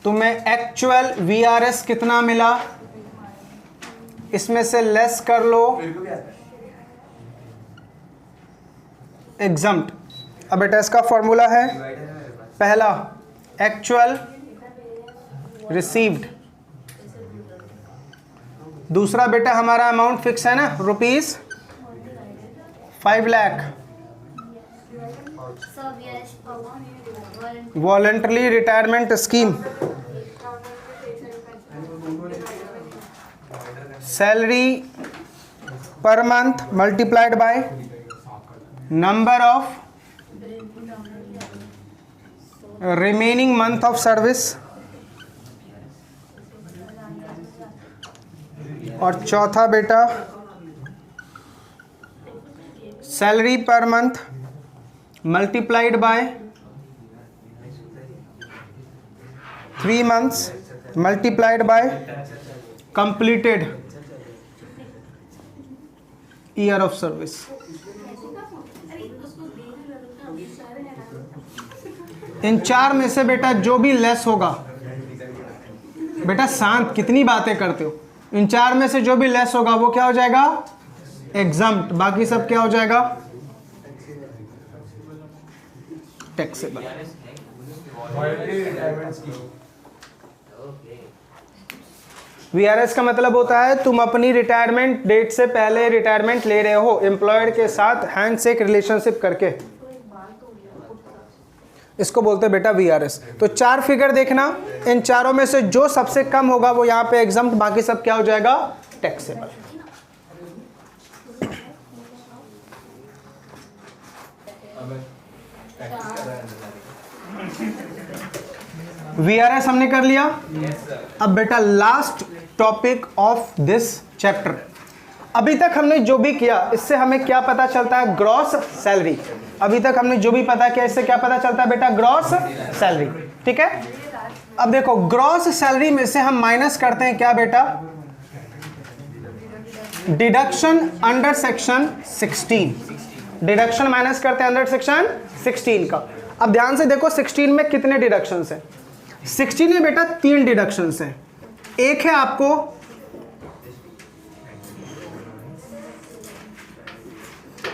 तुम्हें एक्चुअल VRS कितना मिला, इसमें से लेस कर लो एग्जम्प्ट। अब बेटा इसका फॉर्मूला है, पहला एक्चुअल रिसीव्ड, दूसरा बेटा हमारा अमाउंट फिक्स है ना ₹5 lakh, voluntary retirement scheme. Salary per month multiplied by number of remaining month of service, और चौथा बेटा salary per month multiplied by 3 months multiplied by completed year of service. इन 4 में से बेटा जो भी लेस होगा, बेटा शांत, कितनी बातें करते हो, इन 4 में से जो भी लेस होगा वो क्या हो जाएगा, एग्जम्प्ट। बाकी सब क्या हो जाएगा, टैक्सेबल। VRS का मतलब होता है तुम अपनी रिटायरमेंट डेट से पहले रिटायरमेंट ले रहे हो एम्प्लॉयर के साथ हैंडशेक रिलेशनशिप करके, इसको बोलते हैं बेटा VRS। तो 4 फिगर देखना, इन चारों में से जो सबसे कम होगा वो यहाँ पे एग्जाम्प्ट, बाकी सब क्या हो जाएगा, टैक्सेबल। VRS हमने कर लिया। अब बेटा last topic of this chapter, अभी तक हमने जो भी किया इससे हमें क्या पता चलता है, ग्रॉस सैलरी। अभी तक हमने जो भी पता किया इससे क्या पता चलता है बेटा, ग्रॉस सैलरी। ठीक है, अब देखो ग्रॉस सैलरी में से हम माइनस करते हैं क्या बेटा, deduction under section 16, deduction minus करते हैं अंडर सेक्शन 16 का। अब ध्यान से देखो 16 में कितने डिडक्शंस हैं, 16 में बेटा 3 डिडक्शंस हैं। एक है आपको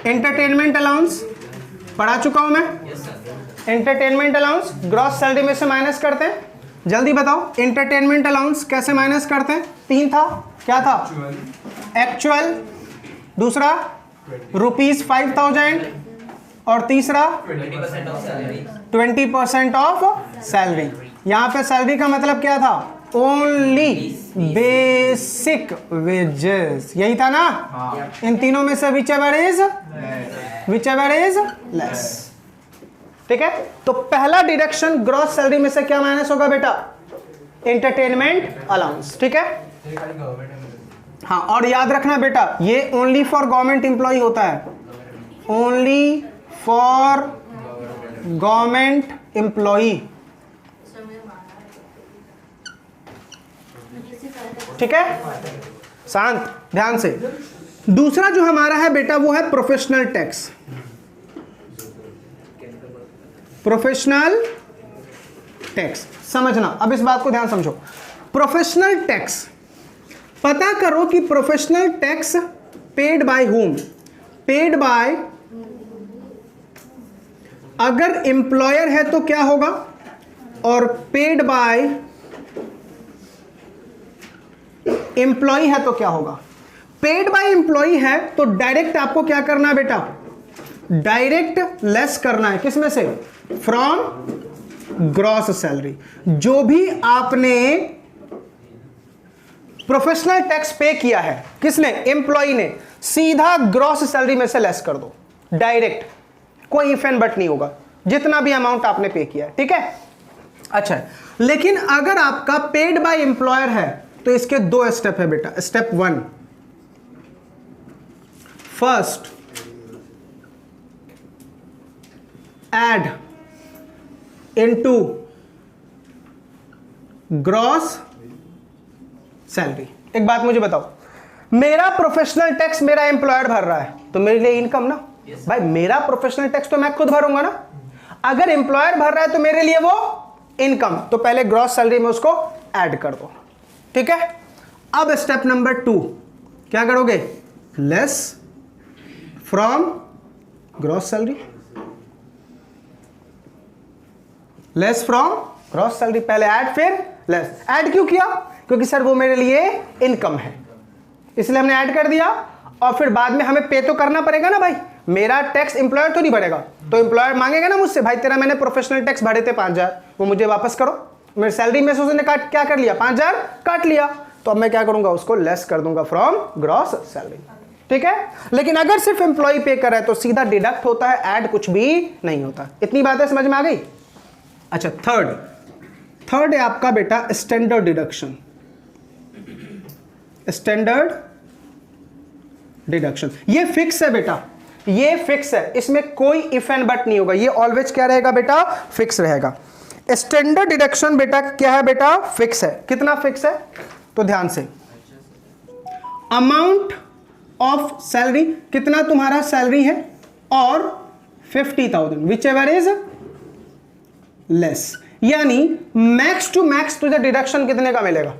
एंटरटेनमेंट अलाउंस, पढ़ा चुका हूं मैं, एंटरटेनमेंट अलाउंस ग्रॉस सैलरी में से माइनस करते हैं। जल्दी बताओ एंटरटेनमेंट अलाउंस कैसे माइनस करते हैं, 3 था, क्या था, एक्चुअल, दूसरा ₹5000 और तीसरा 20% ऑफ सैलरी। यहां पे सैलरी का मतलब क्या था, ओनली बेसिक वेजेस, यही था ना। इन तीनों में से विच एवर इज लेस। ठीक है, तो पहला डिडक्शन ग्रॉस सैलरी में से क्या माइनस होगा बेटा, एंटरटेनमेंट अलाउंस। ठीक है, हाँ, और याद रखना बेटा ये ओनली फॉर गवर्नमेंट एम्प्लॉय होता है, ओनली फॉर गवर्नमेंट एम्प्लॉय। ठीक है, शांत ध्यान से। दूसरा जो हमारा है बेटा वो है प्रोफेशनल टैक्स, प्रोफेशनल टैक्स समझना। अब इस बात को ध्यान समझो, प्रोफेशनल टैक्स पता करो कि professional tax paid by whom, paid by, अगर एम्प्लॉयर है तो क्या होगा, और पेड बाय एम्प्लॉय है तो क्या होगा। पेड बाय एम्प्लॉय है तो डायरेक्ट आपको क्या करना है बेटा, डायरेक्ट लेस करना है, किसमें से, फ्रॉम ग्रॉस सैलरी। जो भी आपने प्रोफेशनल टैक्स पे किया है, किसने, एम्प्लॉय ने, सीधा ग्रॉस सैलरी में से लेस कर दो, डायरेक्ट, कोई इफ एंड बट नहीं होगा, जितना भी अमाउंट आपने पे किया है। ठीक है, अच्छा, लेकिन अगर आपका पेड बाय एम्प्लॉयर है तो इसके 2 स्टेप है बेटा। Step 1, first aid into gross salary. एक बात मुझे बताओ, मेरा प्रोफेशनल टैक्स मेरा एम्प्लॉयर भर रहा है तो मेरे लिए इनकम ना, भाई मेरा प्रोफेशनल टैक्स तो मैं खुद भरूंगा ना। अगर एम्प्लॉयर भर रहा है तो मेरे लिए वो इनकम, तो पहले ग्रॉस सैलरी में उसको ऐड कर दो। ठीक है, अब स्टेप नंबर 2 क्या करोगे, less from gross salary, less from gross salary, पहले ऐड फिर लेस। ऐड क्यों किया, क्योंकि सर वो मेरे लिए इनकम है, इसलिए हमने ऐड कर दिया, और फिर बाद में हमें पे तो करना पड़ेगा ना भाई, मेरा टैक्स एम्प्लॉयर तो नहीं भरेगा, तो एम्प्लॉयर मांगेगा ना मुझसे, भाई तेरा मैंने प्रोफेशनल टैक्स भरे थे 5000, वो मुझे वापस करो। मेरी सैलरी में से उसने काट, क्या कर लिया, 5000 काट लिया, तो अब मैं क्या करूंगा, उसको लेस कर दूंगा फ्रॉम ग्रॉस सैलरी। ठीक है, लेकिन अगर सिर्फ एम्प्लॉय पे कर रहा है तो सीधा डिडक्ट होता है, ऐड कुछ भी नहीं होता। इतनी बातें समझ में आ गई। अच्छा, थर्ड है आपका बेटा स्टैंडर्ड डिडक्शन, स्टैंडर्ड डिडक्शन। ये फिक्स है बेटा, ये फिक्स है, इसमें कोई इफ एंड बट नहीं होगा, ये ऑलवेज क्या रहेगा बेटा, फिक्स रहेगा। स्टैंडर्ड डिडक्शन बेटा क्या है बेटा, फिक्स है। कितना फिक्स है, तो ध्यान से, अमाउंट ऑफ सैलरी, कितना तुम्हारा सैलरी है, और 50,000 विच एवर इज लेस, यानी मैक्स टू मैक्स तुझे डिडक्शन कितने का मिलेगा,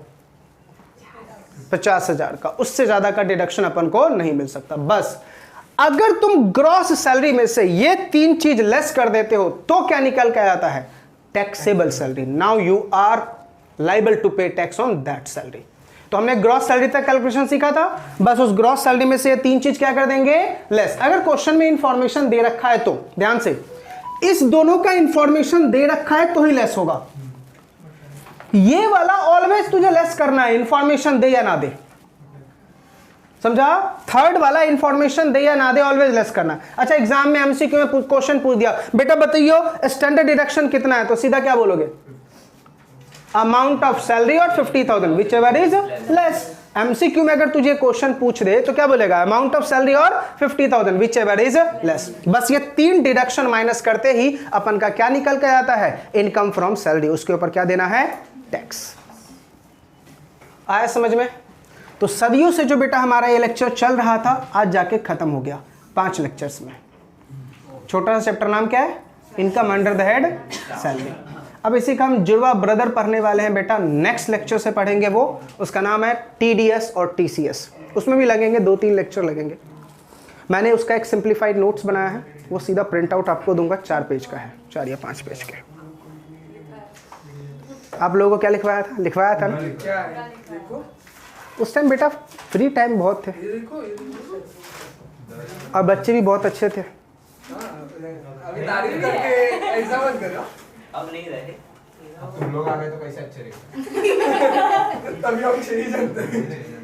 50,000 का, उससे ज्यादा का डिडक्शन अपन को नहीं मिल सकता। बस अगर तुम ग्रॉस सैलरी में से ये 3 चीज लेस कर देते हो तो क्या निकल के आता है, taxable salary. Now you are liable to pay tax on that salary. तो हमने ग्रॉस सैलरी तक कैलकुलेशन सीखा था, बस उस ग्रॉस सैलरी में से ये 3 चीज क्या कर देंगे, लेस। अगर क्वेश्चन में इंफॉर्मेशन दे रखा है तो ध्यान से, इस दोनों का इंफॉर्मेशन दे रखा है तो ही लेस होगा। ये वाला ऑलवेज तुझे लेस करना है, इंफॉर्मेशन दे या ना दे, समझा। थर्ड वाला इंफॉर्मेशन दे या ना दे ऑलवेज लेस करना। अच्छा, एग्जाम में एमसीक्यू में क्वेश्चन पूछ दिया, बेटा बताइए स्टैंडर्ड डिडक्शन कितना है, तो सीधा क्या बोलोगे, अमाउंट ऑफ सैलरी और 50,000 which ever is less. MCQ में अगर तुझे क्वेश्चन पूछ दे तो क्या बोलेगा, अमाउंट ऑफ सैलरी और 50,000 विच एवर इज लेस। बस ये 3 डिडक्शन माइनस करते ही अपन का क्या निकल के आता है, इनकम फ्रॉम सैलरी। उसके ऊपर क्या देना है, टैक्स। आया समझ में। तो सदियों से जो बेटा हमारा ये लेक्चर चल रहा था, आज जाके खत्म हो गया 5 लेक्चर्स में। छोटा सा चैप्टर नाम क्या है, income under the head salary. अब इसी का हम जुड़वा ब्रदर पढ़ने वाले हैं बेटा, नेक्स्ट लेक्चर से पढ़ेंगे वो, उसका नाम है टीडीएस और टीसीएस। उसमें भी लगेंगे 2-3 लेक्चर लगेंगे। मैंने उसका एक सिंप्लीफाइड नोट्स बनाया है, वो सीधा प्रिंट आउट आपको दूंगा, 4 पेज का है, 4 या 5 पेज के। आप लोगों को क्या लिखवाया था ना उस टाइम बेटा, फ्री टाइम बहुत थे और बच्चे भी बहुत अच्छे थे। अब नहीं रहे, तुम लोग आ गए तो कैसे अच्छे रहेंगे। तभी हम चले जाते हैं।